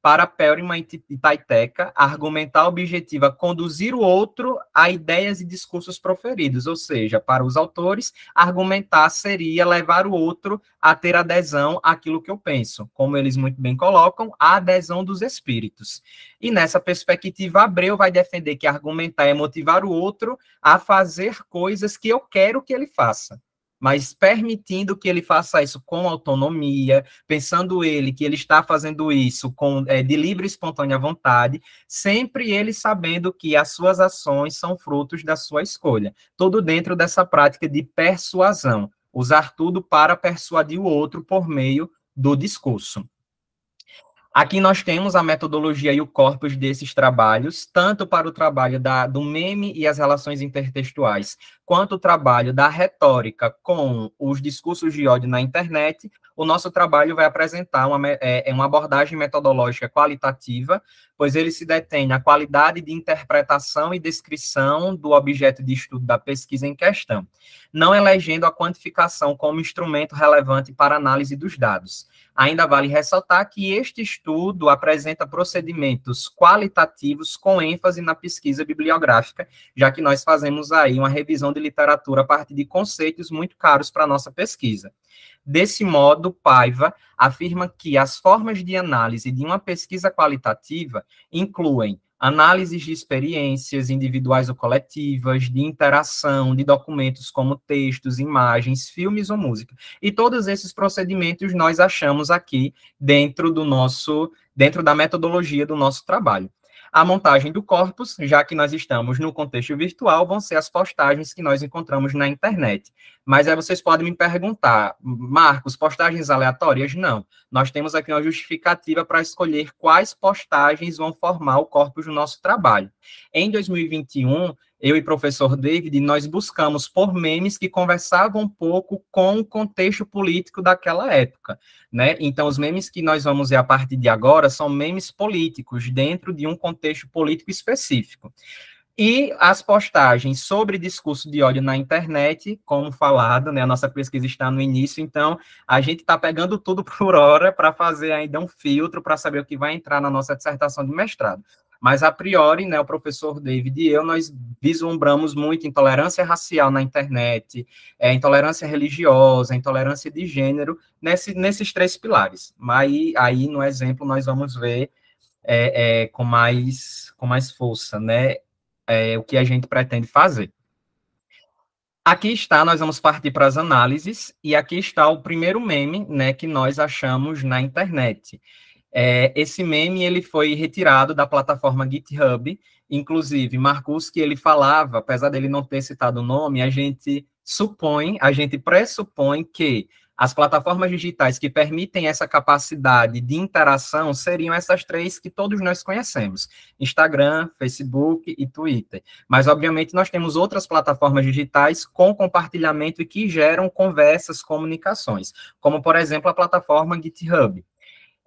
Para Perelman e Taiteca, a argumentar objetiva conduzir o outro a ideias e discursos proferidos, ou seja, para os autores, argumentar seria levar o outro a ter adesão àquilo que eu penso, como eles muito bem colocam, a adesão dos espíritos. E nessa perspectiva, Abreu vai defender que argumentar é motivar o outro a fazer coisas que eu quero que ele faça, mas permitindo que ele faça isso com autonomia, pensando ele que ele está fazendo isso de livre e espontânea vontade, sempre ele sabendo que as suas ações são frutos da sua escolha. Tudo dentro dessa prática de persuasão, usar tudo para persuadir o outro por meio do discurso. Aqui nós temos a metodologia e o corpus desses trabalhos, tanto para o trabalho do meme e as relações intertextuais, quanto o trabalho da retórica com os discursos de ódio na internet. O nosso trabalho vai apresentar uma abordagem metodológica qualitativa, pois ele se detém na qualidade de interpretação e descrição do objeto de estudo da pesquisa em questão, não elegendo a quantificação como instrumento relevante para análise dos dados. Ainda vale ressaltar que este estudo apresenta procedimentos qualitativos com ênfase na pesquisa bibliográfica, já que nós fazemos aí uma revisão de literatura a partir de conceitos muito caros para a nossa pesquisa. Desse modo, Paiva afirma que as formas de análise de uma pesquisa qualitativa incluem análises de experiências individuais ou coletivas, de interação, de documentos como textos, imagens, filmes ou música. E todos esses procedimentos nós achamos aqui dentro da metodologia do nosso trabalho. A montagem do corpus, já que nós estamos no contexto virtual, vão ser as postagens que nós encontramos na internet. Mas aí vocês podem me perguntar, Marcos, postagens aleatórias? Não. Nós temos aqui uma justificativa para escolher quais postagens vão formar o corpus do nosso trabalho. Em 2021, eu e o professor David, nós buscamos por memes que conversavam um pouco com o contexto político daquela época, né? Então, os memes que nós vamos ver a partir de agora são memes políticos, dentro de um contexto político específico. E as postagens sobre discurso de ódio na internet, como falado, né, a nossa pesquisa está no início, então a gente está pegando tudo por hora para fazer ainda um filtro para saber o que vai entrar na nossa dissertação de mestrado. Mas, a priori, né, o professor David e eu, nós vislumbramos muito intolerância racial na internet, intolerância religiosa, intolerância de gênero, nesses 3 pilares. Mas aí, no exemplo, nós vamos ver com mais força, né, o que a gente pretende fazer. Aqui está, nós vamos partir para as análises, e aqui está o primeiro meme, né, que nós achamos na internet. Esse meme ele foi retirado da plataforma GitHub, inclusive Marcus, que ele falava, apesar dele não ter citado o nome, a gente pressupõe que as plataformas digitais que permitem essa capacidade de interação seriam essas 3 que todos nós conhecemos, Instagram, Facebook e Twitter. Mas, obviamente, nós temos outras plataformas digitais com compartilhamento e que geram conversas, comunicações, como, por exemplo, a plataforma GitHub.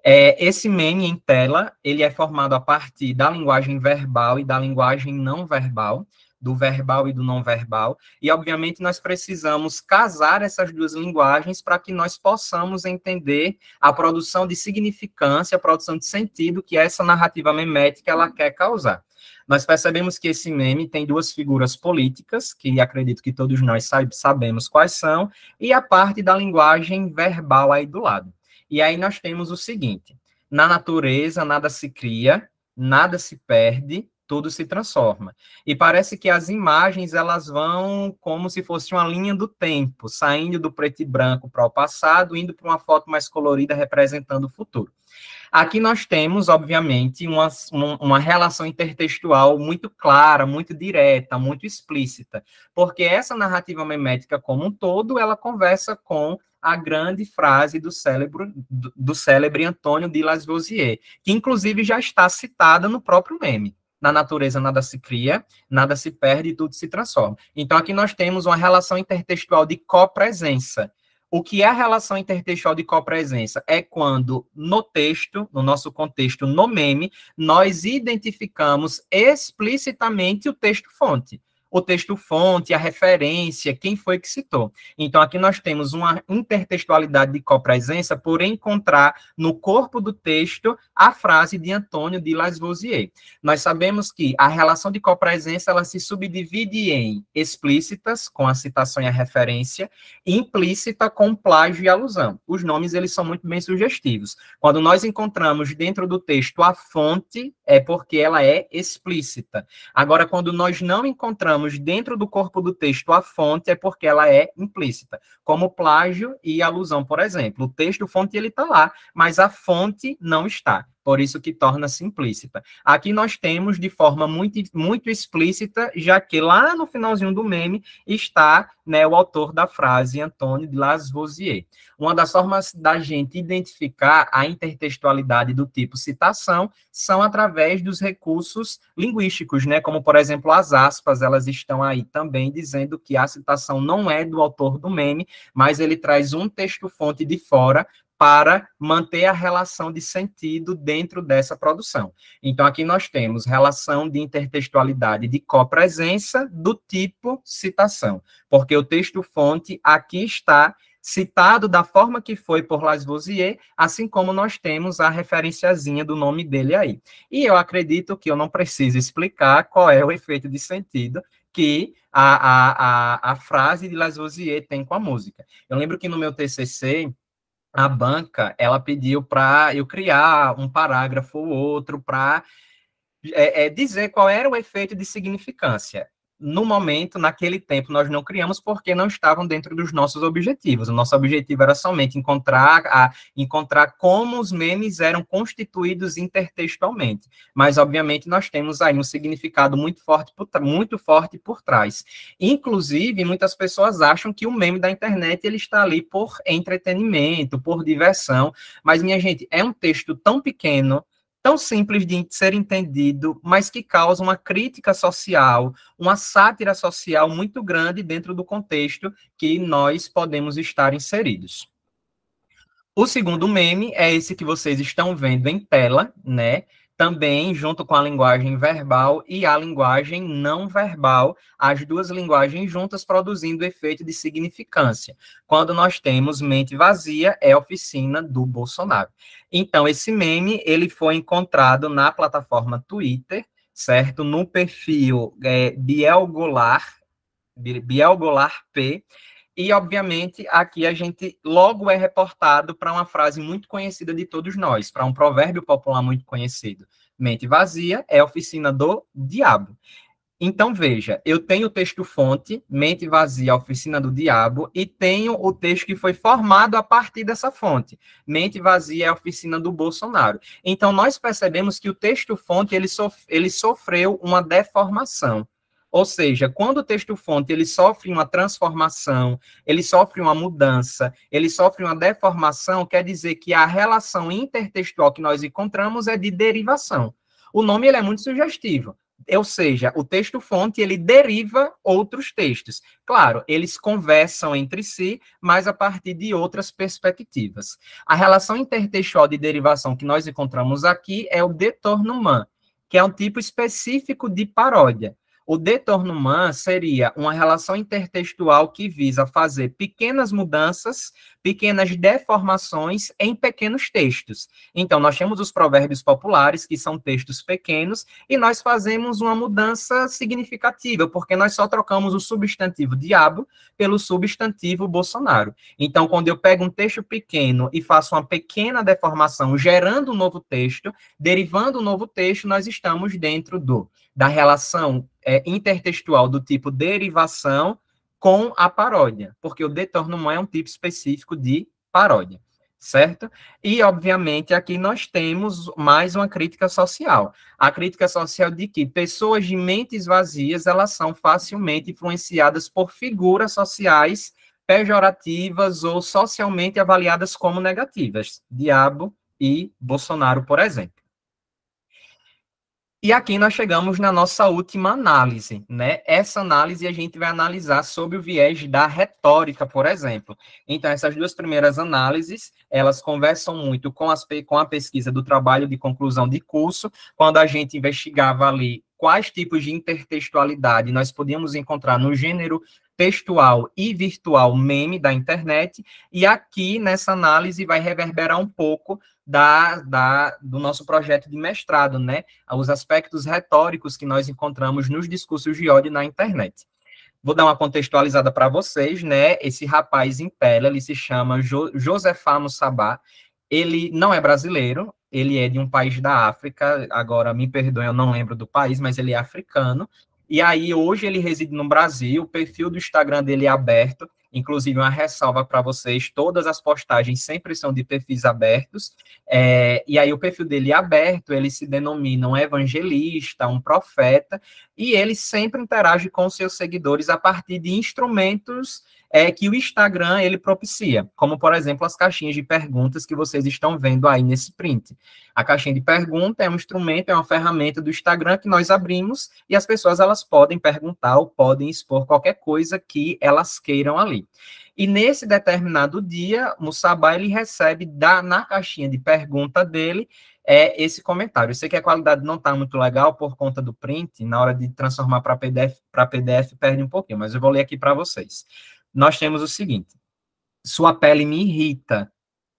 Esse meme em tela, ele é formado a partir da linguagem verbal e da linguagem não verbal. do verbal e do não verbal, e, obviamente, nós precisamos casar essas duas linguagens para que nós possamos entender a produção de significância, a produção de sentido que essa narrativa memética ela quer causar. Nós percebemos que esse meme tem duas figuras políticas, que acredito que todos nós sabemos quais são, e a parte da linguagem verbal aí do lado. E aí nós temos o seguinte: na natureza nada se cria, nada se perde, tudo se transforma. E parece que as imagens, elas vão como se fosse uma linha do tempo, saindo do preto e branco para o passado, indo para uma foto mais colorida representando o futuro. Aqui nós temos, obviamente, uma relação intertextual muito clara, muito direta, muito explícita, porque essa narrativa memética como um todo, ela conversa com a grande frase do célebre Antônio de Lavoisier, que inclusive já está citada no próprio meme. Na natureza nada se cria, nada se perde e tudo se transforma. Então aqui nós temos uma relação intertextual de copresença. O que é a relação intertextual de copresença? É quando no texto, no nosso contexto, no meme, nós identificamos explicitamente o texto-fonte. O texto-fonte, a referência, quem foi que citou. Então, aqui nós temos uma intertextualidade de copresença por encontrar no corpo do texto a frase de Antônio de Lavoisier. Nós sabemos que a relação de copresença ela se subdivide em explícitas, com a citação e a referência, e implícita, com plágio e alusão. Os nomes, eles são muito bem sugestivos. Quando nós encontramos dentro do texto a fonte, é porque ela é explícita. Agora, quando nós não encontramos dentro do corpo do texto a fonte, é porque ela é implícita, como plágio e alusão, por exemplo. O texto-fonte ele está lá, mas a fonte não está. Por isso que torna-se implícita. Aqui nós temos de forma muito explícita, já que lá no finalzinho do meme está, né, o autor da frase, Antônio de Lavoisier. Uma das formas da gente identificar a intertextualidade do tipo citação são através dos recursos linguísticos, né, como, por exemplo, as aspas, elas estão aí também dizendo que a citação não é do autor do meme, mas ele traz um texto-fonte de fora para manter a relação de sentido dentro dessa produção. Então, aqui nós temos relação de intertextualidade de copresença do tipo citação, porque o texto-fonte aqui está citado da forma que foi por Lavoisier, assim como nós temos a referenciazinha do nome dele aí. E eu acredito que eu não preciso explicar qual é o efeito de sentido que a frase de Lavoisier tem com a música. Eu lembro que no meu TCC, a banca, ela pediu para eu criar um parágrafo ou outro para dizer qual era o efeito de significância. No momento, naquele tempo, nós não criamos porque não estavam dentro dos nossos objetivos. O nosso objetivo era somente encontrar como os memes eram constituídos intertextualmente. Mas, obviamente, nós temos aí um significado muito forte por trás. Inclusive, muitas pessoas acham que o meme da internet ele está ali por entretenimento, por diversão. Mas, minha gente, é um texto tão pequeno, tão simples de ser entendido, mas que causa uma crítica social, uma sátira social muito grande dentro do contexto que nós podemos estar inseridos. O segundo meme é esse que vocês estão vendo em tela, né? Também junto com a linguagem verbal e a linguagem não verbal, as duas linguagens juntas produzindo efeito de significância. Quando nós temos mente vazia, é a oficina do Bolsonaro. Então, esse meme, ele foi encontrado na plataforma Twitter, certo? No perfil Biel Goulart P, e, obviamente, aqui a gente logo é reportado para uma frase muito conhecida de todos nós, para um provérbio popular muito conhecido. Mente vazia é a oficina do diabo. Então, veja, eu tenho o texto-fonte, mente vazia, a oficina do diabo, e tenho o texto que foi formado a partir dessa fonte. Mente vazia é a oficina do Bolsonaro. Então, nós percebemos que o texto-fonte ele sofreu uma deformação. Ou seja, quando o texto-fonte ele sofre uma transformação, ele sofre uma mudança, ele sofre uma deformação, quer dizer que a relação intertextual que nós encontramos é de derivação. O nome ele é muito sugestivo. Ou seja, o texto-fonte ele deriva outros textos. Claro, eles conversam entre si, mas a partir de outras perspectivas. A relação intertextual de derivação que nós encontramos aqui é o détournement, que é um tipo específico de paródia. O détournement seria uma relação intertextual que visa fazer pequenas mudanças, pequenas deformações em pequenos textos. Então, nós temos os provérbios populares, que são textos pequenos, e nós fazemos uma mudança significativa, porque nós só trocamos o substantivo diabo pelo substantivo Bolsonaro. Então, quando eu pego um texto pequeno e faço uma pequena deformação, gerando um novo texto, derivando um novo texto, nós estamos dentro da relação intertextual do tipo derivação com a paródia, porque o détournement é um tipo específico de paródia, certo? E, obviamente, aqui nós temos mais uma crítica social. A crítica social de que pessoas de mentes vazias, elas são facilmente influenciadas por figuras sociais pejorativas ou socialmente avaliadas como negativas. Diabo e Bolsonaro, por exemplo. E aqui nós chegamos na nossa última análise, né? Essa análise a gente vai analisar sob o viés da retórica, por exemplo. Então, essas duas primeiras análises, elas conversam muito com a pesquisa do trabalho de conclusão de curso, quando a gente investigava ali quais tipos de intertextualidade nós podíamos encontrar no gênero textual e virtual meme da internet, e aqui, nessa análise, vai reverberar um pouco do nosso projeto de mestrado, né? Os aspectos retóricos que nós encontramos nos discursos de ódio na internet. Vou dar uma contextualizada para vocês, né? Esse rapaz em tela, ele se chama Josefano Sabá, ele não é brasileiro, ele é de um país da África, agora me perdoem, eu não lembro do país, mas ele é africano, e aí hoje ele reside no Brasil, o perfil do Instagram dele é aberto, inclusive uma ressalva para vocês, todas as postagens sempre são de perfis abertos, e aí o perfil dele é aberto, ele se denomina um evangelista, um profeta, e ele sempre interage com seus seguidores a partir de instrumentos que o Instagram ele propicia, como, por exemplo, as caixinhas de perguntas que vocês estão vendo aí nesse print. A caixinha de pergunta é um instrumento, é uma ferramenta do Instagram que nós abrimos e as pessoas elas podem perguntar ou podem expor qualquer coisa que elas queiram ali. E nesse determinado dia, o Sabá ele recebe na caixinha de pergunta dele esse comentário. Eu sei que a qualidade não está muito legal por conta do print, na hora de transformar para PDF perde um pouquinho, mas eu vou ler aqui para vocês. Nós temos o seguinte: sua pele me irrita,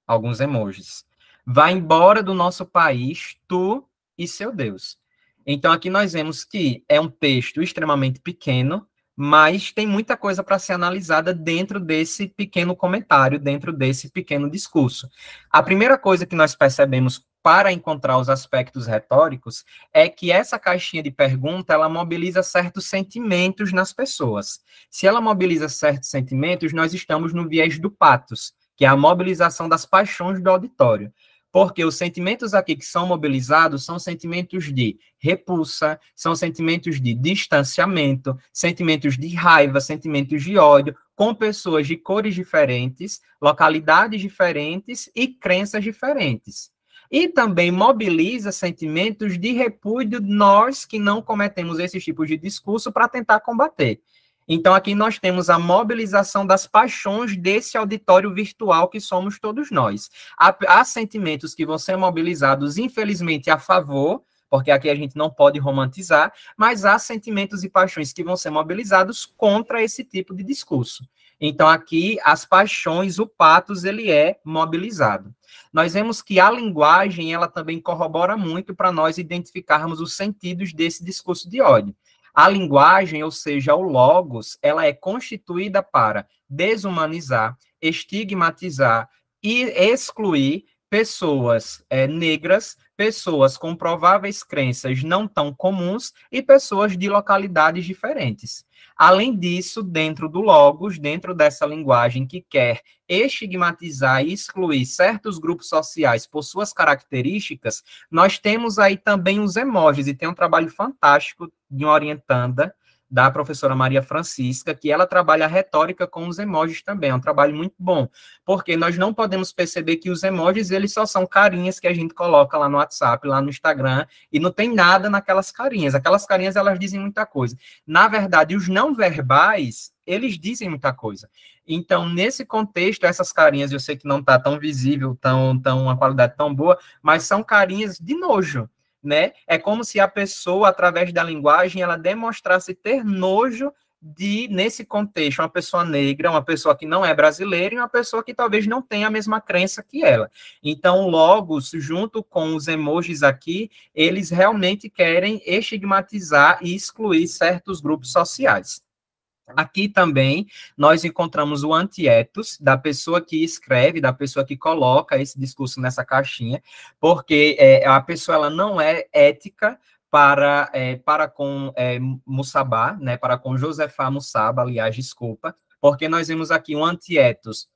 alguns emojis. Vá embora do nosso país, tu e seu Deus. Então, aqui nós vemos que é um texto extremamente pequeno, mas tem muita coisa para ser analisada dentro desse pequeno comentário, dentro desse pequeno discurso. A primeira coisa que nós percebemos para encontrar os aspectos retóricos é que essa caixinha de pergunta, ela mobiliza certos sentimentos nas pessoas. Se ela mobiliza certos sentimentos, nós estamos no viés do patos, que é a mobilização das paixões do auditório. Porque os sentimentos aqui que são mobilizados são sentimentos de repulsa, são sentimentos de distanciamento, sentimentos de raiva, sentimentos de ódio, com pessoas de cores diferentes, localidades diferentes e crenças diferentes. E também mobiliza sentimentos de repúdio nós que não cometemos esses tipos de discurso para tentar combater. Então, aqui nós temos a mobilização das paixões desse auditório virtual que somos todos nós. Há sentimentos que vão ser mobilizados, infelizmente, a favor, porque aqui a gente não pode romantizar, mas há sentimentos e paixões que vão ser mobilizados contra esse tipo de discurso. Então, aqui, as paixões, o patos, ele é mobilizado. Nós vemos que a linguagem, ela também corrobora muito para nós identificarmos os sentidos desse discurso de ódio. A linguagem, ou seja, o logos, ela é constituída para desumanizar, estigmatizar e excluir pessoas negras, pessoas com prováveis crenças não tão comuns e pessoas de localidades diferentes. Além disso, dentro do logos, dentro dessa linguagem que quer estigmatizar e excluir certos grupos sociais por suas características, nós temos aí também os emojis, e tem um trabalho fantástico de uma orientanda, da professora Maria Francisca, que ela trabalha a retórica com os emojis também, é um trabalho muito bom, porque nós não podemos perceber que os emojis, eles só são carinhas que a gente coloca lá no WhatsApp, lá no Instagram, e não tem nada naquelas carinhas. Aquelas carinhas, elas dizem muita coisa. Na verdade, os não verbais, eles dizem muita coisa. Então, nesse contexto, essas carinhas, eu sei que não está tão visível, uma qualidade tão boa, mas são carinhas de nojo. né? É como se a pessoa, através da linguagem, ela demonstrasse ter nojo de, nesse contexto, uma pessoa negra, uma pessoa que não é brasileira e uma pessoa que talvez não tenha a mesma crença que ela. Então, o logos, junto com os emojis aqui, eles realmente querem estigmatizar e excluir certos grupos sociais. Aqui também nós encontramos o anti-ethos, da pessoa que escreve, da pessoa que coloca esse discurso nessa caixinha, porque a pessoa ela não é ética para com Mussabá, né, para com Josefá Mussaba, aliás, desculpa, porque nós vemos aqui um anti-ethos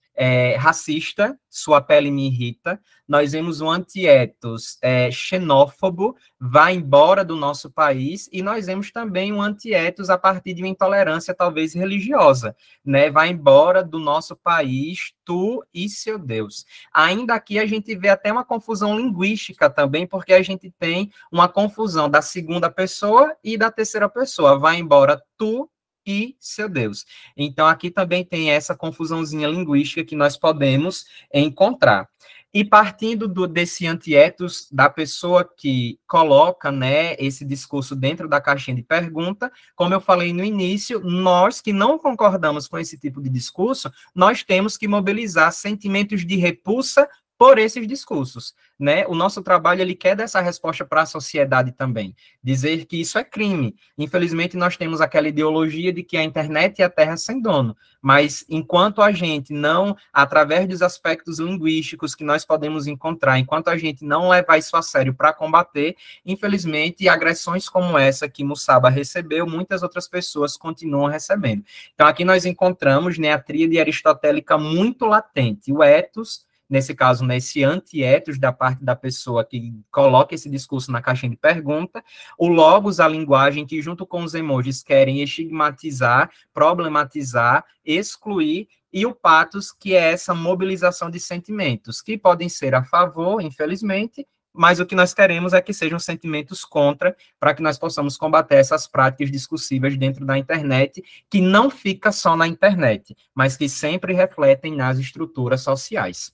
racista, sua pele me irrita, nós vemos um anti-ethos xenófobo, vai embora do nosso país, e nós vemos também um anti-ethos a partir de uma intolerância talvez religiosa, né, vai embora do nosso país, tu e seu Deus. Ainda aqui a gente vê até uma confusão linguística também, porque a gente tem uma confusão da segunda pessoa e da terceira pessoa, vai embora tu e seu Deus. Então, aqui também tem essa confusãozinha linguística que nós podemos encontrar. E partindo desse anti-ethos, da pessoa que coloca, né, esse discurso dentro da caixinha de pergunta, como eu falei no início, nós que não concordamos com esse tipo de discurso, nós temos que mobilizar sentimentos de repulsa por esses discursos, né? O nosso trabalho, ele quer dar essa resposta para a sociedade também, dizer que isso é crime. Infelizmente, nós temos aquela ideologia de que a internet é a terra sem dono, mas enquanto a gente não, através dos aspectos linguísticos que nós podemos encontrar, enquanto a gente não levar isso a sério para combater, infelizmente, agressões como essa que Mussaba recebeu, muitas outras pessoas continuam recebendo. Então, aqui nós encontramos, né, a tríade aristotélica muito latente, o ethos, nesse caso, né, esse anti-ethos da parte da pessoa que coloca esse discurso na caixinha de pergunta, o logos, a linguagem, que junto com os emojis querem estigmatizar, problematizar, excluir, e o pathos, que é essa mobilização de sentimentos, que podem ser a favor, infelizmente, mas o que nós queremos é que sejam sentimentos contra, para que nós possamos combater essas práticas discursivas dentro da internet, que não fica só na internet, mas que sempre refletem nas estruturas sociais.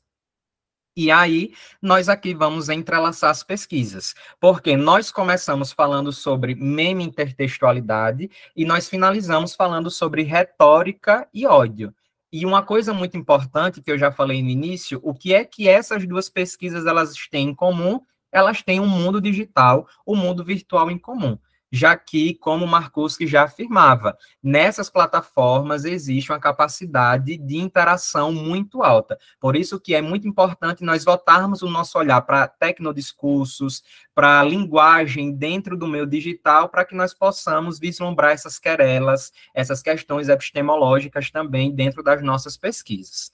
E aí, nós aqui vamos entrelaçar as pesquisas, porque nós começamos falando sobre meme intertextualidade e nós finalizamos falando sobre retórica e ódio. E uma coisa muito importante que eu já falei no início, o que é que essas duas pesquisas elas têm em comum? Elas têm um mundo digital, o mundo virtual em comum. Já que, como Markowski já afirmava, nessas plataformas existe uma capacidade de interação muito alta. Por isso que é muito importante nós voltarmos o nosso olhar para tecnodiscursos, para a linguagem dentro do meio digital, para que nós possamos vislumbrar essas querelas, essas questões epistemológicas também dentro das nossas pesquisas.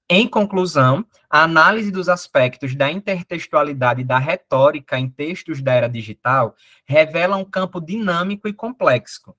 Em conclusão, a análise dos aspectos da intertextualidade e da retórica em textos da era digital revela um campo dinâmico e complexo,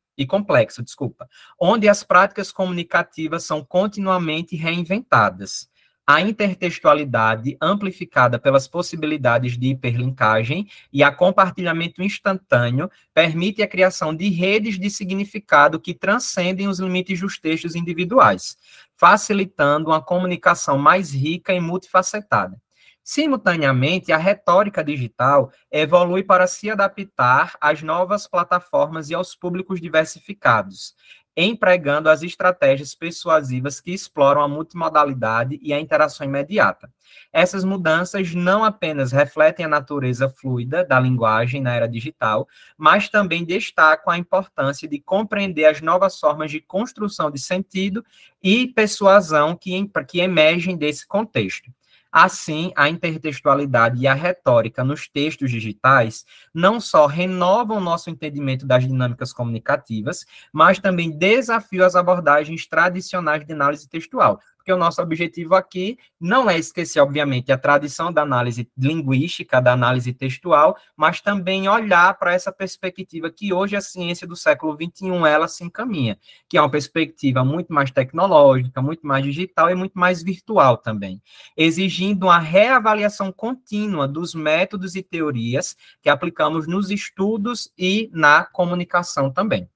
onde as práticas comunicativas são continuamente reinventadas. A intertextualidade, amplificada pelas possibilidades de hiperlinkagem e a compartilhamento instantâneo, permite a criação de redes de significado que transcendem os limites dos textos individuais, facilitando uma comunicação mais rica e multifacetada. Simultaneamente, a retórica digital evolui para se adaptar às novas plataformas e aos públicos diversificados, empregando as estratégias persuasivas que exploram a multimodalidade e a interação imediata. Essas mudanças não apenas refletem a natureza fluida da linguagem na era digital, mas também destacam a importância de compreender as novas formas de construção de sentido e persuasão que emergem desse contexto. Assim, a intertextualidade e a retórica nos textos digitais não só renovam nosso entendimento das dinâmicas comunicativas, mas também desafiam as abordagens tradicionais de análise textual. Porque o nosso objetivo aqui não é esquecer, obviamente, a tradição da análise linguística, da análise textual, mas também olhar para essa perspectiva que hoje a ciência do século XXI, ela se encaminha, que é uma perspectiva muito mais tecnológica, muito mais digital e muito mais virtual também, exigindo uma reavaliação contínua dos métodos e teorias que aplicamos nos estudos e na comunicação também.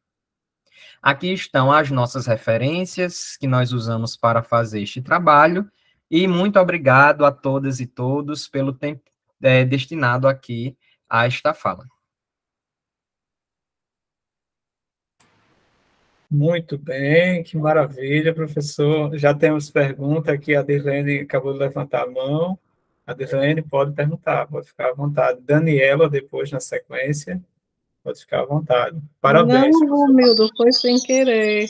Aqui estão as nossas referências que nós usamos para fazer este trabalho, e muito obrigado a todas e todos pelo tempo destinado aqui a esta fala. Muito bem, que maravilha, professor. Já temos pergunta aqui, a Dirlene acabou de levantar a mão. A Dirlene pode perguntar, pode ficar à vontade. Daniela, depois, na sequência, pode ficar à vontade. Parabéns, Não, professor. Romildo, foi sem querer.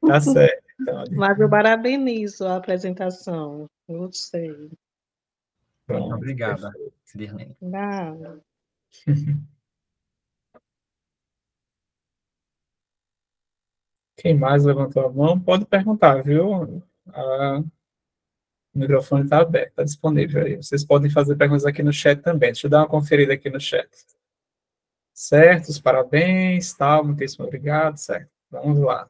Tá certo. Então, Mas eu parabenizo a apresentação. Gostei. Muito obrigada, Dirlene. Nada. Quem mais levantou a mão, pode perguntar, viu? O microfone está aberto, está disponível aí. Vocês podem fazer perguntas aqui no chat também. Deixa eu dar uma conferida aqui no chat. Certo, os parabéns, tal, muitíssimo obrigado, certo. Vamos lá.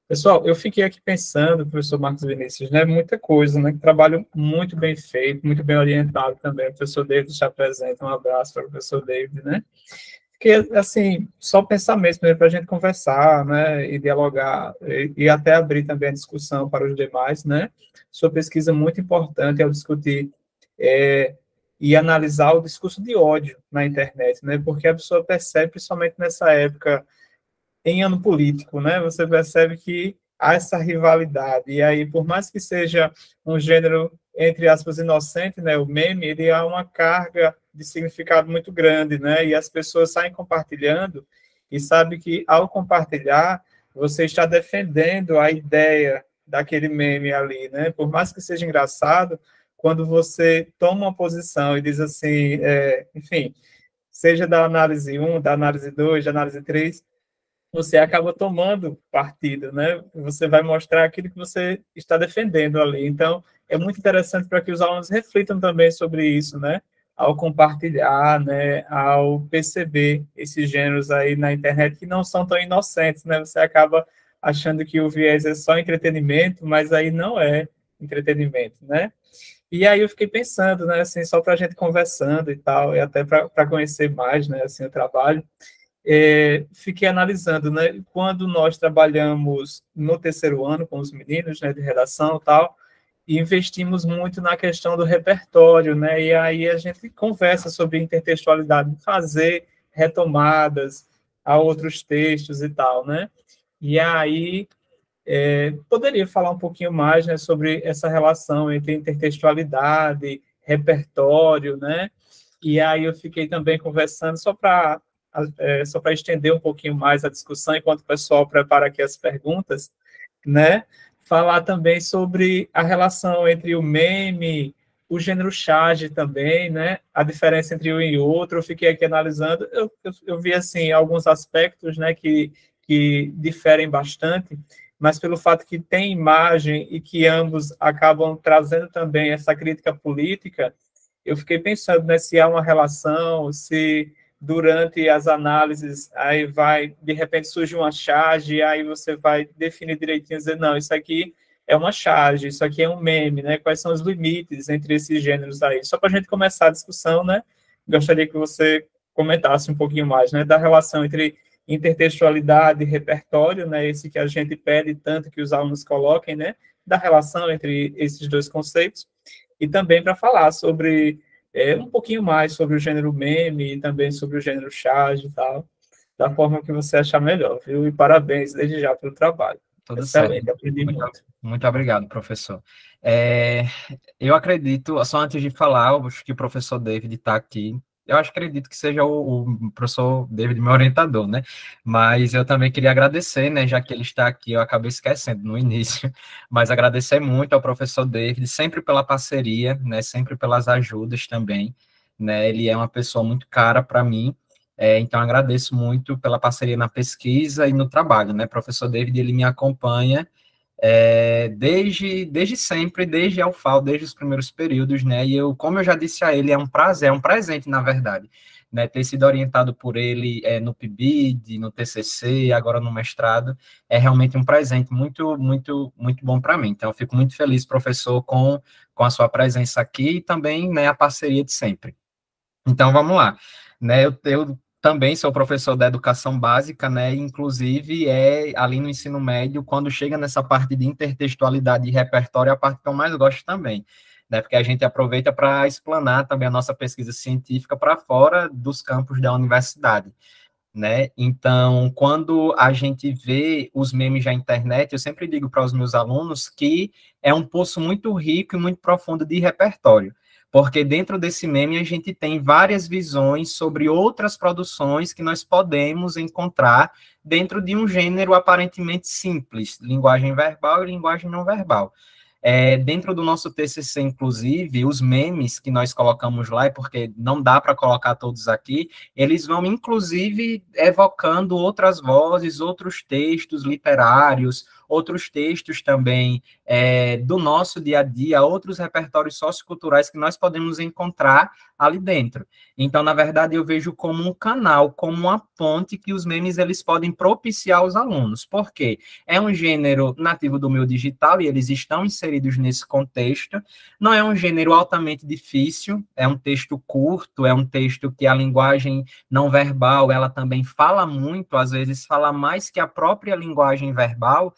Pessoal, eu fiquei aqui pensando, professor Marcos Vinícius, né, muita coisa, né, trabalho muito bem feito, muito bem orientado também. O professor David já apresenta, um abraço para o professor David, né? Porque, assim, só pensamento mesmo para a gente conversar, né, e dialogar, e até abrir também a discussão para os demais, né? Sua pesquisa é muito importante ao discutir e analisar o discurso de ódio na internet, né? Porque a pessoa percebe, principalmente nessa época, em ano político, né? Você percebe que há essa rivalidade, e aí, por mais que seja um gênero, entre aspas, inocente, né? O meme, ele há uma carga de significado muito grande, né? E as pessoas saem compartilhando e sabe que, ao compartilhar, você está defendendo a ideia daquele meme ali, né? Por mais que seja engraçado, quando você toma uma posição e diz assim, enfim, seja da análise 1, da análise 2, da análise 3, você acaba tomando partido, né? Você vai mostrar aquilo que você está defendendo ali. Então, é muito interessante para que os alunos reflitam também sobre isso, né? Ao compartilhar, né? Ao perceber esses gêneros aí na internet que não são tão inocentes, né? Você acaba achando que o viés é só entretenimento, mas aí não é entretenimento, né? E aí eu fiquei pensando, né? Assim, só para a gente conversando e tal, e até para conhecer mais, né? Assim, o trabalho. Fiquei analisando, né, quando nós trabalhamos no terceiro ano com os meninos, né, de redação e tal, e investimos muito na questão do repertório, né, e aí a gente conversa sobre intertextualidade, fazer retomadas a outros textos e tal, né, e aí poderia falar um pouquinho mais, né, sobre essa relação entre intertextualidade, repertório, né, e aí eu fiquei também conversando só para estender um pouquinho mais a discussão, enquanto o pessoal prepara aqui as perguntas, né? Falar também sobre a relação entre o meme, o gênero charge também, né? A diferença entre um e outro. Eu fiquei aqui analisando, eu vi, assim, alguns aspectos, né, que diferem bastante, mas pelo fato que tem imagem e que ambos acabam trazendo também essa crítica política, eu fiquei pensando, né, se há uma relação, se durante as análises, aí vai, de repente surge uma charge, aí você vai definir direitinho, dizer, não, isso aqui é uma charge, isso aqui é um meme, né? Quais são os limites entre esses gêneros aí? Só para a gente começar a discussão, né? Gostaria que você comentasse um pouquinho mais, né, da relação entre intertextualidade e repertório, né? Esse que a gente pede tanto que os alunos coloquem, né? Da relação entre esses dois conceitos, e também para falar sobre um pouquinho mais sobre o gênero meme e também sobre o gênero charge e tal, da forma que você achar melhor, viu? E parabéns desde já pelo trabalho. Tudo excelente, certo. aprendi muito. Muito obrigado, professor. Eu acredito, só antes de falar, eu acho que o professor David está aqui. Eu acredito que seja o professor David, meu orientador, né? Mas eu também queria agradecer, né? Já que ele está aqui, eu acabei esquecendo no início, mas agradecer muito ao professor David, sempre pela parceria, né? Sempre pelas ajudas também, né? Ele é uma pessoa muito cara para mim, então agradeço muito pela parceria na pesquisa e no trabalho, né? Professor David, ele me acompanha desde sempre, desde a UFAL, desde os primeiros períodos, né, e como eu já disse a ele, é um prazer, é um presente, na verdade, né, ter sido orientado por ele no PIBID, no TCC, agora no mestrado, é realmente um presente muito, muito, muito bom para mim, então eu fico muito feliz, professor, com a sua presença aqui e também, né, a parceria de sempre. Então, vamos lá, né, eu também sou professor da educação básica, né, inclusive ali no ensino médio, quando chega nessa parte de intertextualidade e repertório, é a parte que eu mais gosto também, né? Porque a gente aproveita para explanar também a nossa pesquisa científica para fora dos campos da universidade, né? Então, quando a gente vê os memes da internet, eu sempre digo para os meus alunos que é um poço muito rico e muito profundo de repertório, porque dentro desse meme a gente tem várias visões sobre outras produções que nós podemos encontrar dentro de um gênero aparentemente simples, linguagem verbal e linguagem não verbal. Dentro do nosso TCC, inclusive, os memes que nós colocamos lá, porque não dá para colocar todos aqui, eles vão, inclusive, evocando outras vozes, outros textos literários, outros textos também do nosso dia a dia, outros repertórios socioculturais que nós podemos encontrar ali dentro. Então, na verdade, eu vejo como um canal, como uma ponte que os memes eles podem propiciar aos alunos. Por quê? É um gênero nativo do meio digital e eles estão inseridos nesse contexto. Não é um gênero altamente difícil, é um texto curto, é um texto que a linguagem não verbal, ela também fala muito, às vezes fala mais que a própria linguagem verbal.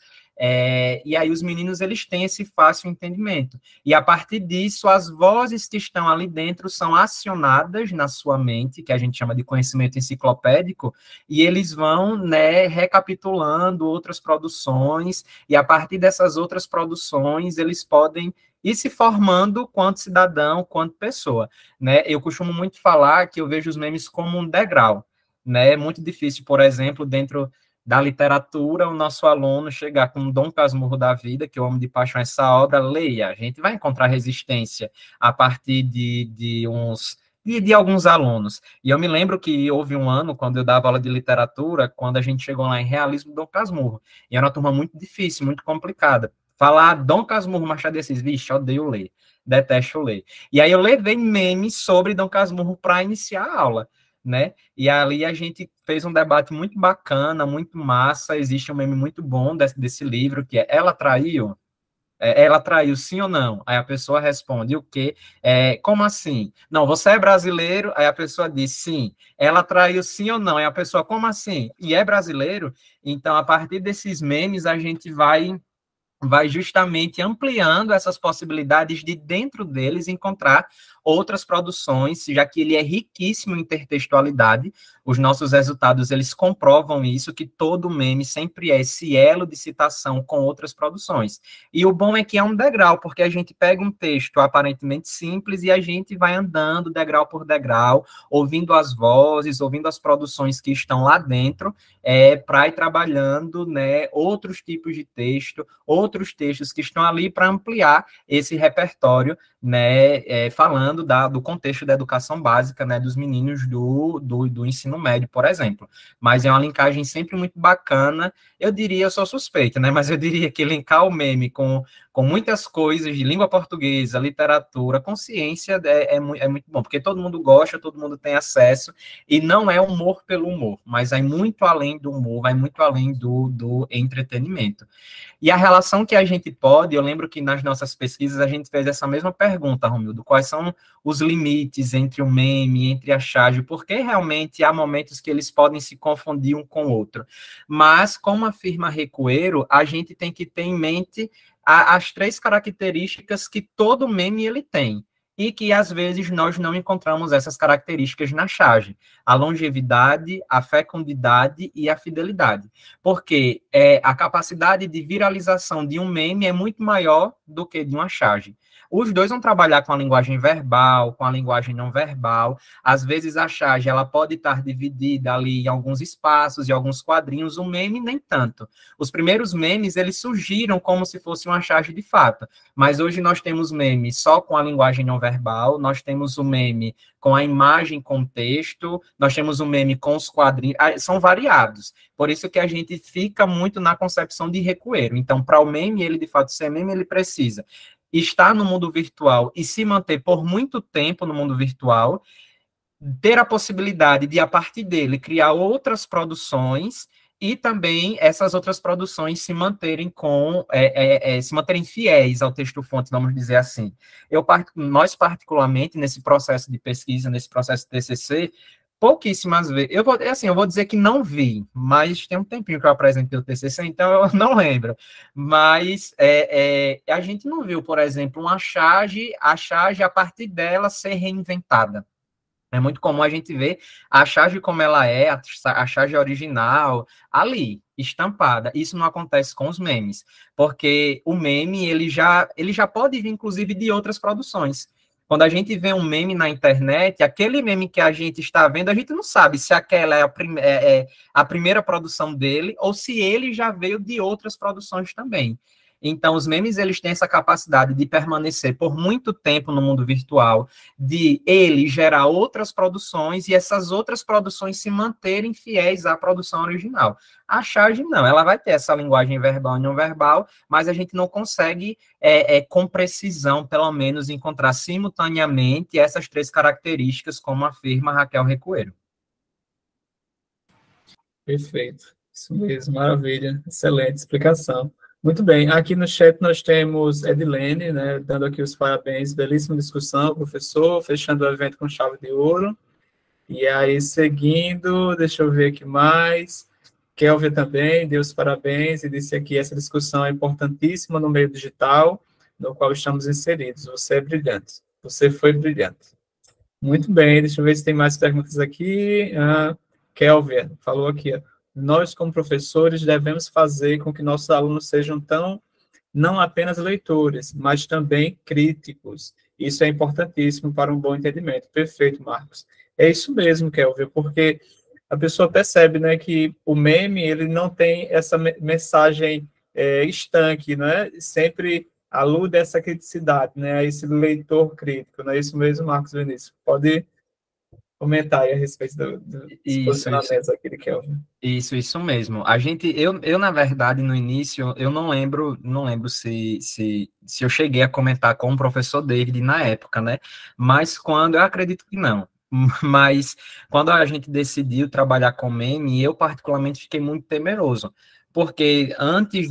E aí os meninos eles têm esse fácil entendimento. E a partir disso, as vozes que estão ali dentro são acionadas na sua mente, que a gente chama de conhecimento enciclopédico, e eles vão, né, recapitulando outras produções, e a partir dessas outras produções, eles podem ir se formando quanto cidadão, quanto pessoa, né? Eu costumo muito falar que eu vejo os memes como um degrau, né? É muito difícil, por exemplo, dentro da literatura, o nosso aluno chegar com Dom Casmurro da Vida, que eu amo de paixão essa obra, leia. A gente vai encontrar resistência a partir de alguns alunos. E eu me lembro que houve um ano, quando eu dava aula de literatura, quando a gente chegou lá em Realismo Dom Casmurro. E era uma turma muito difícil, muito complicada. Falar Dom Casmurro, Machado de Assis, vixe, odeio ler, detesto ler. E aí eu levei memes sobre Dom Casmurro para iniciar a aula, né? E ali a gente fez um debate muito bacana, muito massa. Existe um meme muito bom desse livro, que é Ela Traiu? Ela traiu sim ou não? Aí a pessoa responde o quê? Como assim? Não, você é brasileiro? Aí a pessoa diz sim. Ela traiu sim ou não? Aí a pessoa, como assim? E é brasileiro? Então, a partir desses memes, a gente vai justamente ampliando essas possibilidades de dentro deles encontrar outras produções, já que ele é riquíssimo em intertextualidade. Os nossos resultados, eles comprovam isso, que todo meme sempre é esse elo de citação com outras produções. E o bom é que é um degrau, porque a gente pega um texto aparentemente simples e a gente vai andando degrau por degrau, ouvindo as vozes, ouvindo as produções que estão lá dentro, para ir trabalhando, né, outros tipos de texto, outros textos que estão ali para ampliar esse repertório, né, falando do contexto da educação básica, né, dos meninos do ensino médio, por exemplo. Mas é uma linkagem sempre muito bacana. Eu diria, eu sou suspeito, né, mas eu diria que linkar o meme com muitas coisas de língua portuguesa, literatura, consciência, é muito bom, porque todo mundo gosta, todo mundo tem acesso, e não é humor pelo humor, mas vai muito além do humor, vai muito além do entretenimento. E a relação que a gente pode, eu lembro que nas nossas pesquisas a gente fez essa mesma pergunta, Romildo, quais são os limites entre o meme, entre a charge, porque realmente há momentos que eles podem se confundir um com o outro. Mas, como afirma Recoeiro, a gente tem que ter em mente as três características que todo meme ele tem, e que às vezes nós não encontramos essas características na charge: a longevidade, a fecundidade e a fidelidade. Porque a capacidade de viralização de um meme é muito maior do que de uma charge. Os dois vão trabalhar com a linguagem verbal, com a linguagem não verbal. Às vezes a charge ela pode estar dividida ali em alguns espaços, em alguns quadrinhos, o meme nem tanto. Os primeiros memes, eles surgiram como se fosse uma charge de fato, mas hoje nós temos memes só com a linguagem não verbal, nós temos o meme com a imagem com texto, nós temos o meme com os quadrinhos, são variados. Por isso que a gente fica muito na concepção de Recoeiro. Então, para o meme, ele de fato ser meme, ele precisa estar no mundo virtual e se manter por muito tempo no mundo virtual, ter a possibilidade de, a partir dele, criar outras produções e também essas outras produções se manterem se manterem fiéis ao texto-fonte, vamos dizer assim. Nós, particularmente, nesse processo de pesquisa, nesse processo de TCC, pouquíssimas vezes. Eu vou dizer que não vi, mas tem um tempinho que eu apresentei o TCC, então eu não lembro. Mas a gente não viu, por exemplo, a charge a partir dela ser reinventada. É muito comum a gente ver a charge como ela é, a charge original, ali, estampada. Isso não acontece com os memes, porque o meme, ele já pode vir, inclusive, de outras produções. Quando a gente vê um meme na internet, aquele meme que a gente está vendo, a gente não sabe se aquela é a primeira produção dele ou se ele já veio de outras produções também. Então, os memes, eles têm essa capacidade de permanecer por muito tempo no mundo virtual, de ele gerar outras produções e essas outras produções se manterem fiéis à produção original. A charge, não, ela vai ter essa linguagem verbal e não verbal, mas a gente não consegue, com precisão, pelo menos, encontrar simultaneamente essas três características, como afirma Raquel Recoeiro. Perfeito. Isso mesmo, maravilha. Excelente explicação. Muito bem. Aqui no chat nós temos Edilene, né, dando aqui os parabéns. Belíssima discussão, professor, fechando o evento com chave de ouro. E aí, seguindo, deixa eu ver aqui mais. Kelvin também deu os parabéns e disse aqui: essa discussão é importantíssima no meio digital, no qual estamos inseridos. Você é brilhante. Você foi brilhante. Muito bem, deixa eu ver se tem mais perguntas aqui. Kelvin falou aqui: nós, como professores, devemos fazer com que nossos alunos sejam não apenas leitores, mas também críticos. Isso é importantíssimo para um bom entendimento. Perfeito, Marcos. É isso mesmo, Kelvin, porque a pessoa percebe, né, que o meme, ele não tem essa mensagem estanque, né? Sempre alude a essa criticidade, né, a esse leitor crítico, não é isso mesmo, Marcos Vinícius? Pode comentar aí a respeito dos posicionamentos aqui de Kelvin. Isso mesmo. Eu na verdade, no início, eu não lembro se eu cheguei a comentar com o professor David na época, né? Mas eu acredito que não. Mas quando a gente decidiu trabalhar com meme, eu particularmente fiquei muito temeroso, porque antes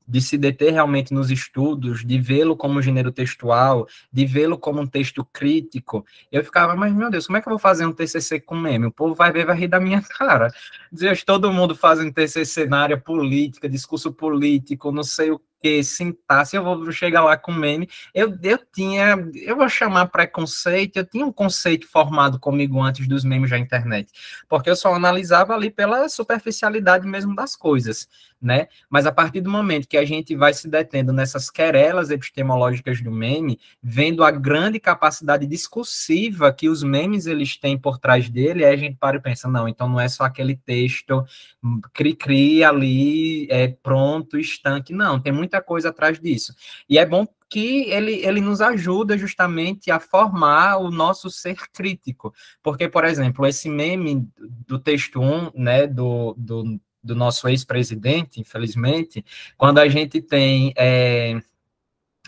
de se deter realmente nos estudos, de vê-lo como gênero textual, de vê-lo como um texto crítico, eu ficava, mas meu Deus, como é que eu vou fazer um TCC com meme? O povo vai ver, vai rir da minha cara. Deus, todo mundo faz um TCC na área política, discurso político, não sei o que, sintaxe, eu vou chegar lá com meme. Eu vou chamar preconceito, eu tinha um conceito formado comigo antes dos memes da internet, porque eu só analisava ali pela superficialidade mesmo das coisas, né? Mas a partir do momento que a gente vai se detendo nessas querelas epistemológicas do meme, vendo a grande capacidade discursiva que os memes eles têm por trás dele, aí a gente para e pensa, não, então não é só aquele texto cri-cri ali, pronto, estanque, não, tem muita coisa atrás disso. E é bom que ele nos ajuda justamente a formar o nosso ser crítico, porque, por exemplo, esse meme do texto 1, né, do nosso ex-presidente, infelizmente, quando a gente tem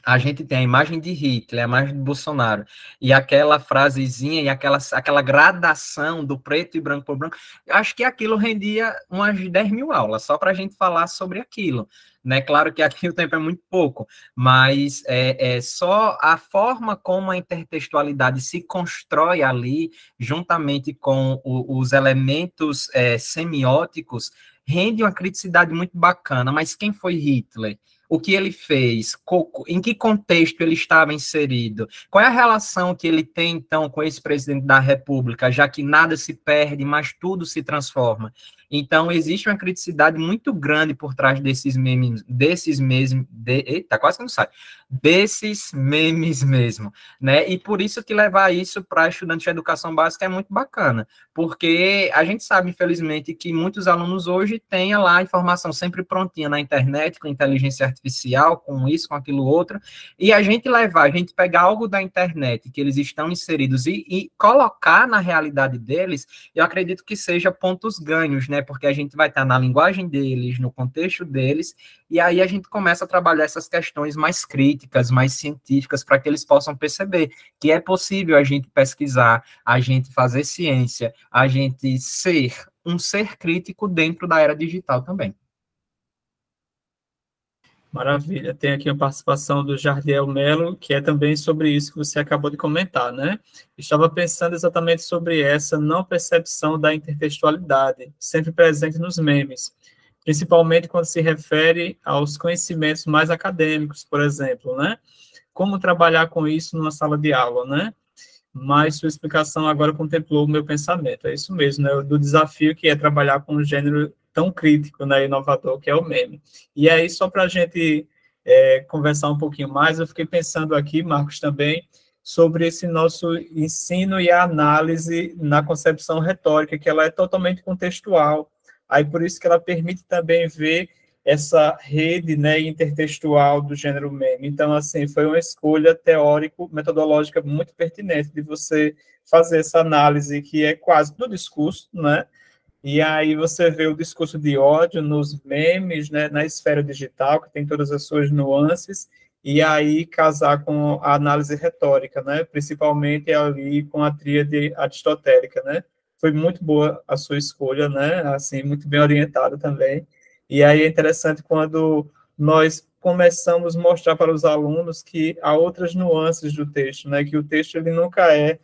a imagem de Hitler, a imagem de Bolsonaro, e aquela frasezinha e aquela gradação do preto e branco por branco, acho que aquilo rendia umas 10 mil aulas, só para a gente falar sobre aquilo, né? Claro que aqui o tempo é muito pouco, mas só a forma como a intertextualidade se constrói ali, juntamente com os elementos semióticos, rende uma criticidade muito bacana. Mas quem foi Hitler? O que ele fez? Em que contexto ele estava inserido? Qual é a relação que ele tem, então, com esse presidente da República, já que nada se perde, mas tudo se transforma? Então, existe uma criticidade muito grande por trás desses memes eita, quase que não sai, desses memes mesmo, né? E por isso que levar isso para estudantes de educação básica é muito bacana, porque a gente sabe, infelizmente, que muitos alunos hoje têm lá a informação sempre prontinha na internet, com inteligência artificial, com isso, com aquilo outro, e a gente pegar algo da internet que eles estão inseridos e colocar na realidade deles, eu acredito que seja pontos ganhos, né? Porque a gente vai estar na linguagem deles, no contexto deles, e aí a gente começa a trabalhar essas questões mais críticas, mais científicas, para que eles possam perceber que é possível a gente pesquisar, a gente fazer ciência, a gente ser um ser crítico dentro da era digital também. Maravilha. Tem aqui a participação do Jardiel Melo, que é também sobre isso que você acabou de comentar, né? Estava pensando exatamente sobre essa não percepção da intertextualidade, sempre presente nos memes, principalmente quando se refere aos conhecimentos mais acadêmicos, por exemplo, né? Como trabalhar com isso numa sala de aula, né? Mas sua explicação agora contemplou o meu pensamento. É isso mesmo, né? Do desafio que é trabalhar com um gênero tão crítico, né, inovador, que é o meme. E aí, só para a gente conversar um pouquinho mais, eu fiquei pensando aqui, Marcos, também, sobre esse nosso ensino e a análise na concepção retórica, que ela é totalmente contextual. Aí, por isso que ela permite também ver essa rede, né, intertextual do gênero meme. Então, assim, foi uma escolha teórico-metodológica muito pertinente de você fazer essa análise que é quase do discurso, né? E aí você vê o discurso de ódio nos memes, né, na esfera digital, que tem todas as suas nuances, e aí casar com a análise retórica, né, principalmente ali com a tríade aristotélica, né? Foi muito boa a sua escolha, né? Assim, muito bem orientada também. E aí é interessante quando nós começamos a mostrar para os alunos que há outras nuances do texto, né? Que o texto ele nunca é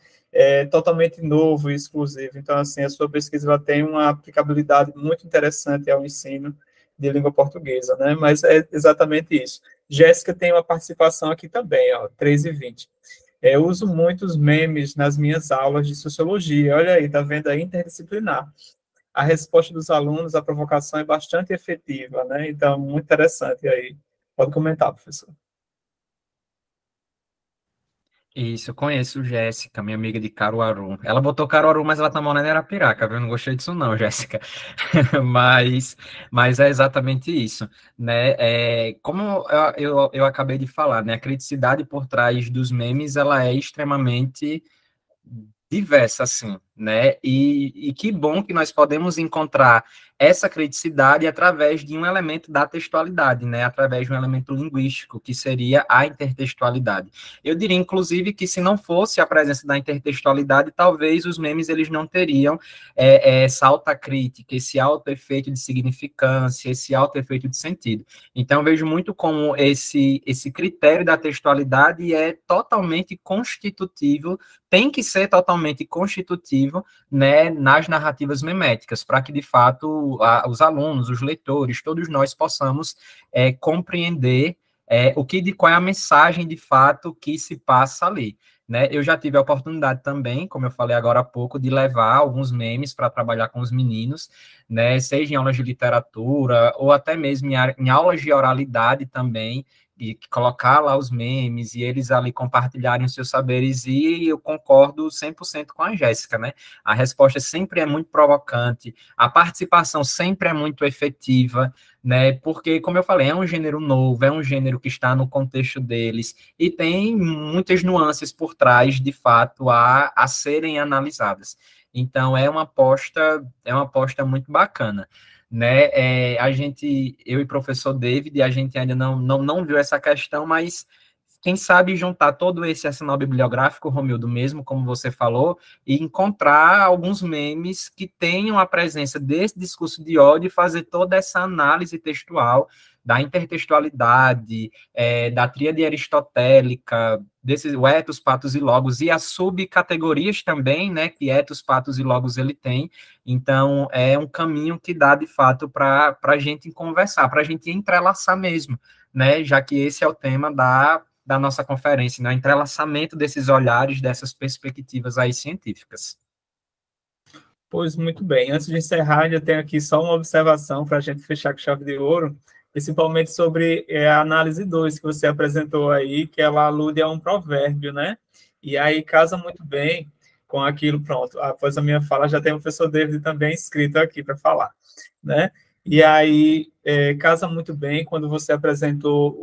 totalmente novo e exclusivo. Então, assim, a sua pesquisa ela tem uma aplicabilidade muito interessante ao ensino de língua portuguesa, né? Mas é exatamente isso. Jéssica tem uma participação aqui também, ó, 3h20. Eu uso muitos memes nas minhas aulas de sociologia. Olha aí, tá vendo? É interdisciplinar. A resposta dos alunos, a provocação é bastante efetiva, né? Então, muito interessante aí. Pode comentar, professor. Isso, eu conheço Jéssica, minha amiga de Caruaru. Ela botou Caruaru, mas ela tá morando em Arapiraca, viu? Eu não gostei disso não, Jéssica. Mas, mas é exatamente isso, né? Como eu acabei de falar, né? A criticidade por trás dos memes, ela é extremamente diversa, assim, né? E que bom que nós podemos encontrar essa criticidade através de um elemento da textualidade, né? Através de um elemento linguístico, que seria a intertextualidade. Eu diria, inclusive, que se não fosse a presença da intertextualidade, talvez os memes eles não teriam essa alta crítica, esse alto efeito de significância, esse alto efeito de sentido. Então, eu vejo muito como esse critério da textualidade é totalmente constitutivo, tem que ser totalmente constitutivo, né, nas narrativas meméticas, para que, de fato, os alunos, os leitores, todos nós possamos compreender qual é a mensagem, de fato, que se passa ali. Né? Eu já tive a oportunidade também, como eu falei agora há pouco, de levar alguns memes para trabalhar com os meninos, né, seja em aulas de literatura, ou até mesmo em aulas de oralidade também, e colocar lá os memes e eles ali compartilharem os seus saberes, e eu concordo 100% com a Jéssica, né? A resposta sempre é muito provocante, a participação sempre é muito efetiva, né? Porque, como eu falei, é um gênero novo, é um gênero que está no contexto deles e tem muitas nuances por trás, de fato, a serem analisadas. Então, é uma aposta muito bacana. Né? Eu e o professor David, a gente ainda não viu essa questão, mas quem sabe juntar todo esse arsenal bibliográfico, Romildo, mesmo como você falou, e encontrar alguns memes que tenham a presença desse discurso de ódio e fazer toda essa análise textual da intertextualidade, da tríade aristotélica, desses o ethos, patos e logos, e as subcategorias também, né, que ethos, patos e logos ele tem. Então, é um caminho que dá, de fato, para a gente conversar, para a gente entrelaçar mesmo, né, já que esse é o tema da nossa conferência, né, o entrelaçamento desses olhares, dessas perspectivas aí científicas. Pois muito bem. Antes de encerrar, ainda tenho aqui só uma observação para a gente fechar com chave de ouro, principalmente sobre a análise 2 que você apresentou aí, que ela alude a um provérbio, né? E aí casa muito bem com aquilo, pronto. Após a minha fala, já tem o professor David também escrito aqui para falar, né? E aí casa muito bem quando você apresentou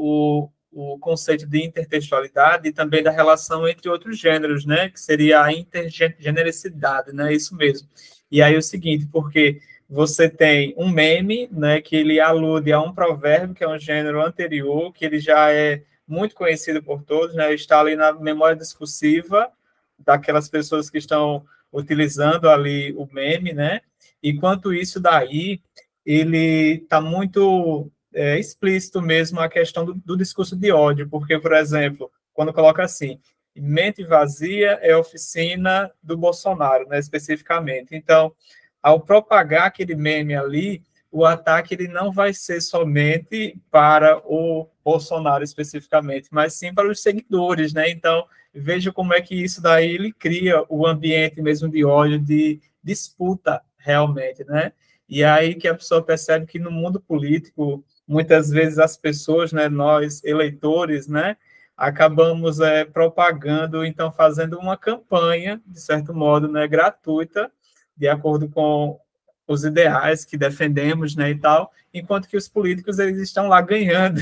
o conceito de intertextualidade e também da relação entre outros gêneros, né? Que seria a intergenericidade, né? Isso mesmo. E aí o seguinte, porque você tem um meme, né, que ele alude a um provérbio, que é um gênero anterior, que ele já é muito conhecido por todos, né, está ali na memória discursiva daquelas pessoas que estão utilizando ali o meme, né, enquanto isso daí, ele está muito explícito mesmo a questão do discurso de ódio, porque, por exemplo, quando coloca assim, mente vazia é oficina do Bolsonaro, né, especificamente. Então, ao propagar aquele meme ali, o ataque ele não vai ser somente para o Bolsonaro especificamente, mas sim para os seguidores, né? Então, veja como é que isso daí ele cria o ambiente mesmo de ódio, de disputa realmente, né? E aí que a pessoa percebe que no mundo político, muitas vezes as pessoas, né, nós eleitores, né, acabamos propagando, então fazendo uma campanha, de certo modo, né, gratuita, de acordo com os ideais que defendemos, né, e tal, enquanto que os políticos eles estão lá ganhando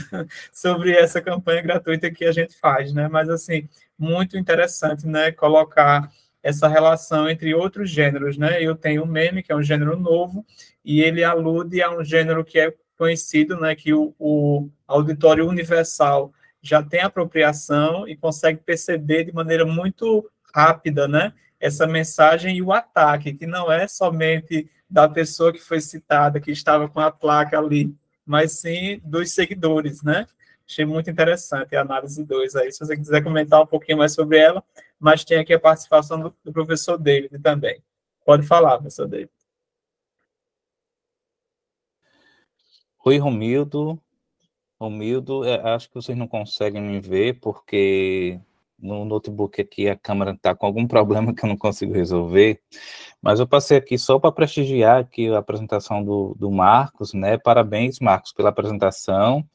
sobre essa campanha gratuita que a gente faz, né? Mas assim, muito interessante, né, colocar essa relação entre outros gêneros, né? Eu tenho o meme, que é um gênero novo, e ele alude a um gênero que é conhecido, né, que o auditório universal já tem apropriação e consegue perceber de maneira muito rápida, né, essa mensagem e o ataque, que não é somente da pessoa que foi citada, que estava com a placa ali, mas sim dos seguidores, né? Achei muito interessante a análise 2 aí. Se você quiser comentar um pouquinho mais sobre ela, mas tem aqui a participação do professor David também. Pode falar, professor David. Oi, Romildo. Romildo, acho que vocês não conseguem me ver, porque no notebook aqui a câmera está com algum problema que eu não consigo resolver, mas eu passei aqui só para prestigiar aqui a apresentação do Marcos, né? Parabéns, Marcos, pela apresentação.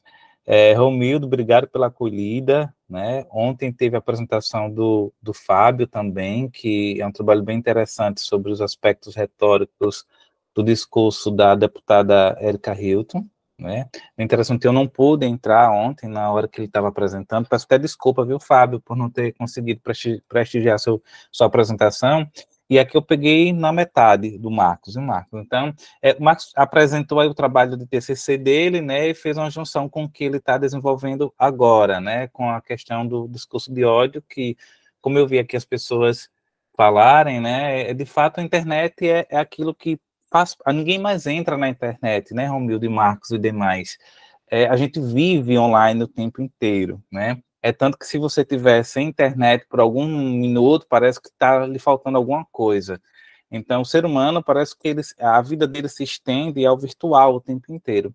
Romildo, obrigado pela acolhida, né? Ontem teve a apresentação do Fábio também, que é um trabalho bem interessante sobre os aspectos retóricos do discurso da deputada Erika Hilton, né? É interessante, eu não pude entrar ontem, na hora que ele estava apresentando, peço até desculpa, viu, Fábio, por não ter conseguido prestigiar sua apresentação, e aqui eu peguei na metade do Marcos, Então, o Marcos apresentou aí o trabalho de TCC dele, né, e fez uma junção com o que ele está desenvolvendo agora, né, com a questão do discurso de ódio, que, como eu vi aqui as pessoas falarem, né, de fato a internet é aquilo que ninguém mais entra na internet, né, Romildo e Marcos e demais. A gente vive online o tempo inteiro, né? É tanto que se você tiver sem internet por algum minuto, parece que está lhe faltando alguma coisa. Então, o ser humano parece que a vida dele se estende ao virtual o tempo inteiro.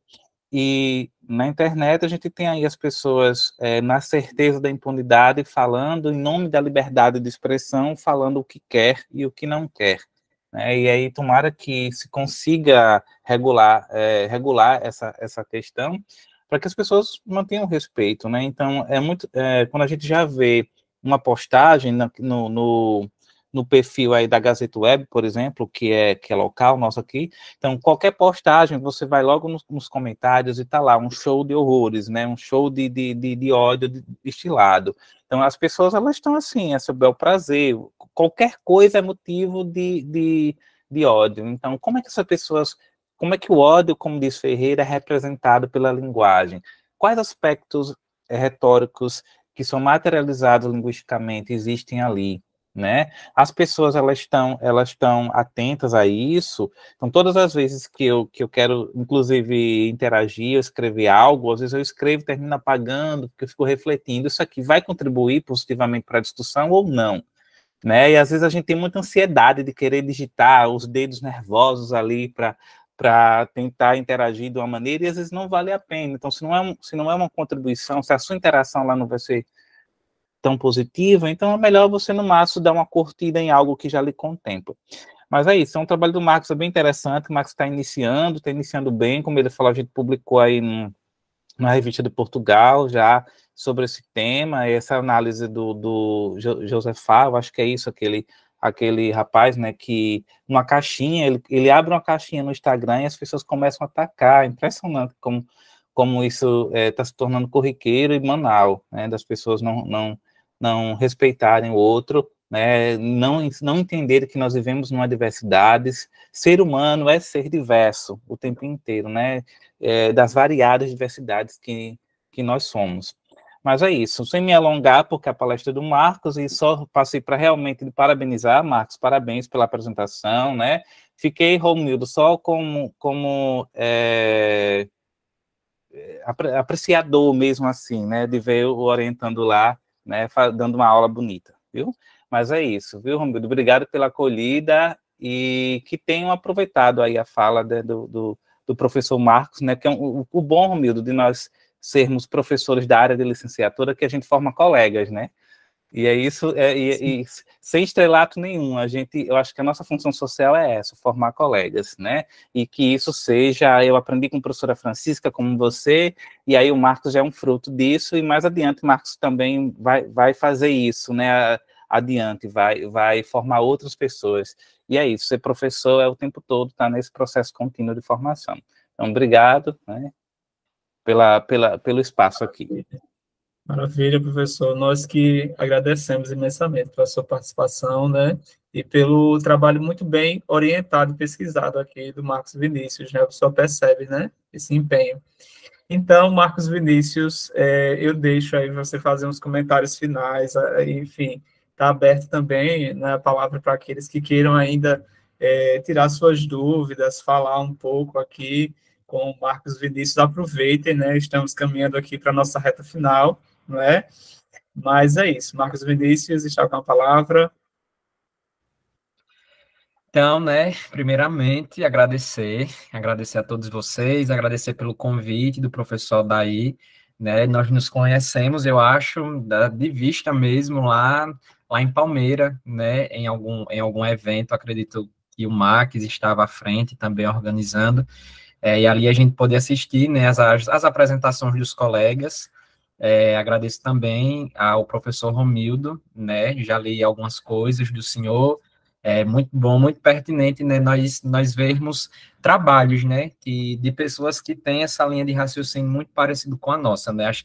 E na internet a gente tem aí as pessoas na certeza da impunidade, falando em nome da liberdade de expressão, falando o que quer e o que não quer. E aí tomara que se consiga regular essa questão para que as pessoas mantenham o respeito, né? Então quando a gente já vê uma postagem no perfil aí da Gazeta Web, por exemplo, que é local nosso aqui, então qualquer postagem você vai logo nos comentários e tá lá um show de horrores, né? Um show de ódio destilado. Então as pessoas elas estão assim, é sobre o prazer, qualquer coisa é motivo de ódio. Então, como é que o ódio, como diz Ferreira, é representado pela linguagem? Quais aspectos retóricos que são materializados linguisticamente existem ali, né? As pessoas elas estão atentas a isso. Então, todas as vezes que eu quero, inclusive, interagir, eu escrever algo, às vezes eu escrevo, termino apagando, porque eu fico refletindo, isso aqui vai contribuir positivamente para a discussão ou não? Né? E às vezes a gente tem muita ansiedade de querer digitar, os dedos nervosos ali para tentar interagir de uma maneira, e às vezes não vale a pena. Então, se não é uma contribuição, se a sua interação lá não vai ser tão positiva, então é melhor você, no máximo, dar uma curtida em algo que já lhe contempla. Mas é isso, é um trabalho do Marcos, é bem interessante, o Marcos está iniciando bem, como ele falou, a gente publicou aí na revista de Portugal já sobre esse tema, essa análise do Josefá, eu acho que é isso, aquele rapaz, né, que uma caixinha, ele abre uma caixinha no Instagram e as pessoas começam a atacar, impressionante como isso está se tornando corriqueiro e banal, né, das pessoas não respeitarem o outro, né, não entenderem que nós vivemos numa diversidade, ser humano é ser diverso o tempo inteiro, né, das variadas diversidades que nós somos. Mas é isso, sem me alongar, porque a palestra é do Marcos, e só passei para realmente parabenizar, Marcos, parabéns pela apresentação, né? Fiquei, Romildo, só como apreciador mesmo assim, né, de ver o orientando lá, né, dando uma aula bonita, viu? Mas é isso, viu, Romildo? Obrigado pela acolhida e que tenham aproveitado aí a fala do professor Marcos, né, que é o bom, Romildo, de nós sermos professores da área de licenciatura, que a gente forma colegas, né? E é isso, e sem estrelato nenhum, eu acho que a nossa função social é essa, formar colegas, né? E que isso seja, eu aprendi com a professora Francisca, como você, e aí o Marcos já é um fruto disso, e mais adiante o Marcos também vai fazer isso, né? Adiante, vai formar outras pessoas. E é isso, ser professor é o tempo todo, tá nesse processo contínuo de formação. Então, obrigado, né, pelo espaço aqui. Maravilha, professor. Nós que agradecemos imensamente pela sua participação, né? E pelo trabalho muito bem orientado e pesquisado aqui do Marcos Vinícius, né? O pessoal percebe, né? Esse empenho. Então, Marcos Vinícius, eu deixo aí você fazer uns comentários finais, enfim, está aberto também, né, a palavra para aqueles que queiram ainda tirar suas dúvidas, falar um pouco aqui com o Marcos Vinícius. Aproveitem, né? Estamos caminhando aqui para a nossa reta final, não é? Mas é isso, Marcos Vinícius está com a palavra. Então, né, primeiramente, agradecer a todos vocês, agradecer pelo convite do professor Daí, né, nós nos conhecemos, eu acho, de vista mesmo, lá em Palmeira, né, em algum evento, acredito que o Max estava à frente também organizando, e ali a gente pôde assistir, né, as apresentações dos colegas. Agradeço também ao professor Romildo, né, já li algumas coisas do senhor, muito bom, muito pertinente, né, nós vermos trabalhos, né, de pessoas que têm essa linha de raciocínio muito parecido com a nossa, né, acho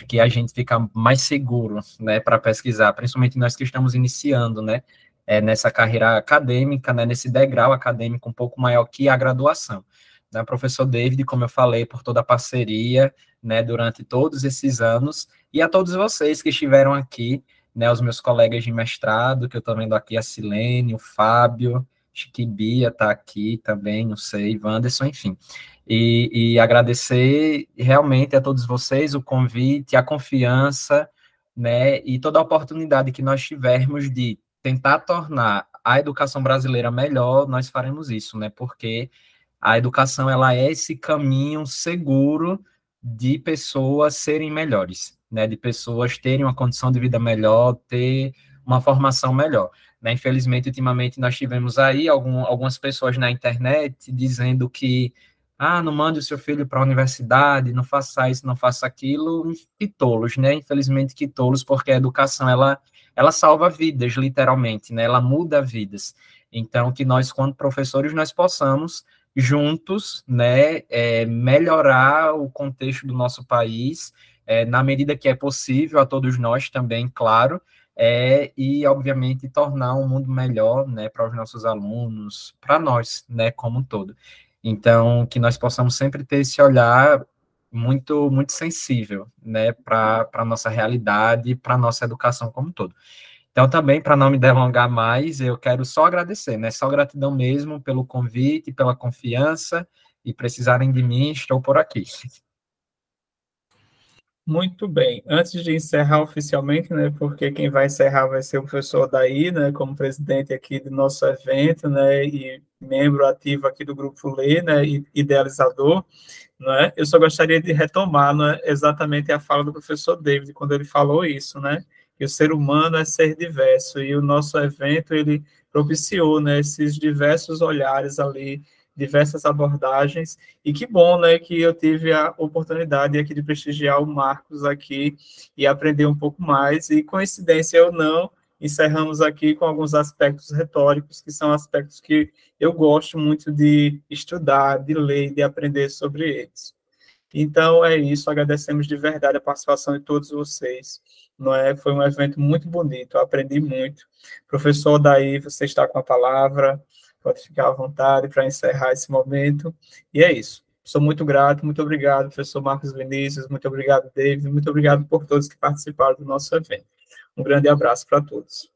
que a gente fica mais seguro, né, para pesquisar, principalmente nós que estamos iniciando, né, nessa carreira acadêmica, né, nesse degrau acadêmico um pouco maior que a graduação. Né, professor David, como eu falei, por toda a parceria, né, durante todos esses anos, e a todos vocês que estiveram aqui, né, os meus colegas de mestrado, que eu estou vendo aqui, a Silene, o Fábio, acho que Bia está aqui também, não sei, Wanderson, enfim. E agradecer realmente a todos vocês o convite, a confiança, né, e toda a oportunidade que nós tivermos de tentar tornar a educação brasileira melhor, nós faremos isso, né, porque a educação, ela é esse caminho seguro de pessoas serem melhores, né, de pessoas terem uma condição de vida melhor, ter uma formação melhor. Né? Infelizmente, ultimamente, nós tivemos aí algumas pessoas na internet dizendo que, não mande o seu filho para a universidade, não faça isso, não faça aquilo, que tolos, né? Infelizmente, que tolos, porque a educação, ela salva vidas, literalmente, né? Ela muda vidas. Então, que nós, quando professores, nós possamos juntos, né, melhorar o contexto do nosso país, na medida que é possível, a todos nós também, claro, e, obviamente, tornar um mundo melhor, né, para os nossos alunos, para nós, né, como um todo. Então, que nós possamos sempre ter esse olhar muito, muito sensível, né, para a nossa realidade, para a nossa educação como um todo. Então, também, para não me delongar mais, eu quero só agradecer, né? Só gratidão mesmo pelo convite, pela confiança, e precisarem de mim, estou por aqui. Muito bem. Antes de encerrar oficialmente, né, porque quem vai encerrar vai ser o professor Daí, né, como presidente aqui do nosso evento, né, e membro ativo aqui do Grupo Lê, né, e idealizador, né, eu só gostaria de retomar, né, exatamente a fala do professor David, quando ele falou isso, né, que o ser humano é ser diverso, e o nosso evento, ele propiciou, né, esses diversos olhares ali, diversas abordagens, e que bom, né, que eu tive a oportunidade aqui de prestigiar o Marcos aqui e aprender um pouco mais, e coincidência ou não, encerramos aqui com alguns aspectos retóricos, que são aspectos que eu gosto muito de estudar, de ler, de aprender sobre eles. Então, é isso, agradecemos de verdade a participação de todos vocês, não é? Foi um evento muito bonito, eu aprendi muito. Professor Daí, você está com a palavra, pode ficar à vontade para encerrar esse momento, e é isso. Sou muito grato, muito obrigado, professor Marcos Vinícius, muito obrigado, David, muito obrigado por todos que participaram do nosso evento. Um grande abraço para todos.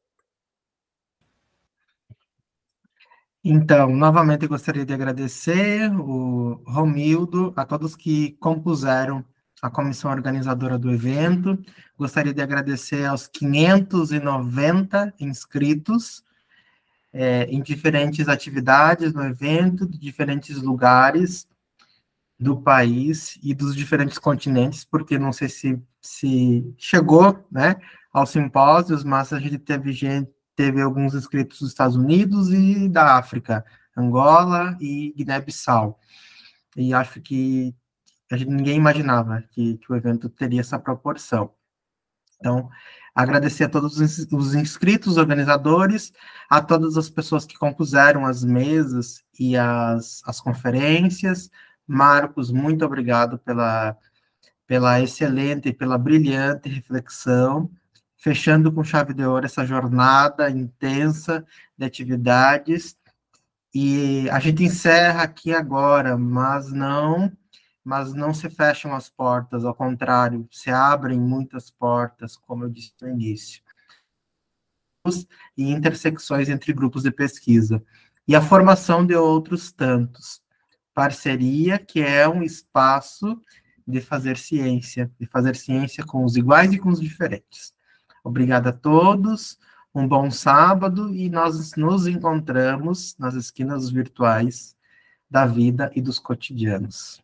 Então, novamente, eu gostaria de agradecer o Romildo, a todos que compuseram a comissão organizadora do evento. Gostaria de agradecer aos 590 inscritos em diferentes atividades no evento, de diferentes lugares do país e dos diferentes continentes, porque não sei se chegou, né, aos simpósios, mas a gente teve alguns inscritos dos Estados Unidos e da África, Angola e Guiné-Bissau. E acho que ninguém imaginava que o evento teria essa proporção. Então, agradecer a todos os inscritos, organizadores, a todas as pessoas que compuseram as mesas e as conferências. Marcos, muito obrigado pela excelente e pela brilhante reflexão, fechando com chave de ouro essa jornada intensa de atividades. E a gente encerra aqui agora, mas não se fecham as portas, ao contrário, se abrem muitas portas, como eu disse no início, e intersecções entre grupos de pesquisa, e a formação de outros tantos. Parceria, que é um espaço de fazer ciência com os iguais e com os diferentes. Obrigado a todos, um bom sábado, e nós nos encontramos nas esquinas virtuais da vida e dos cotidianos.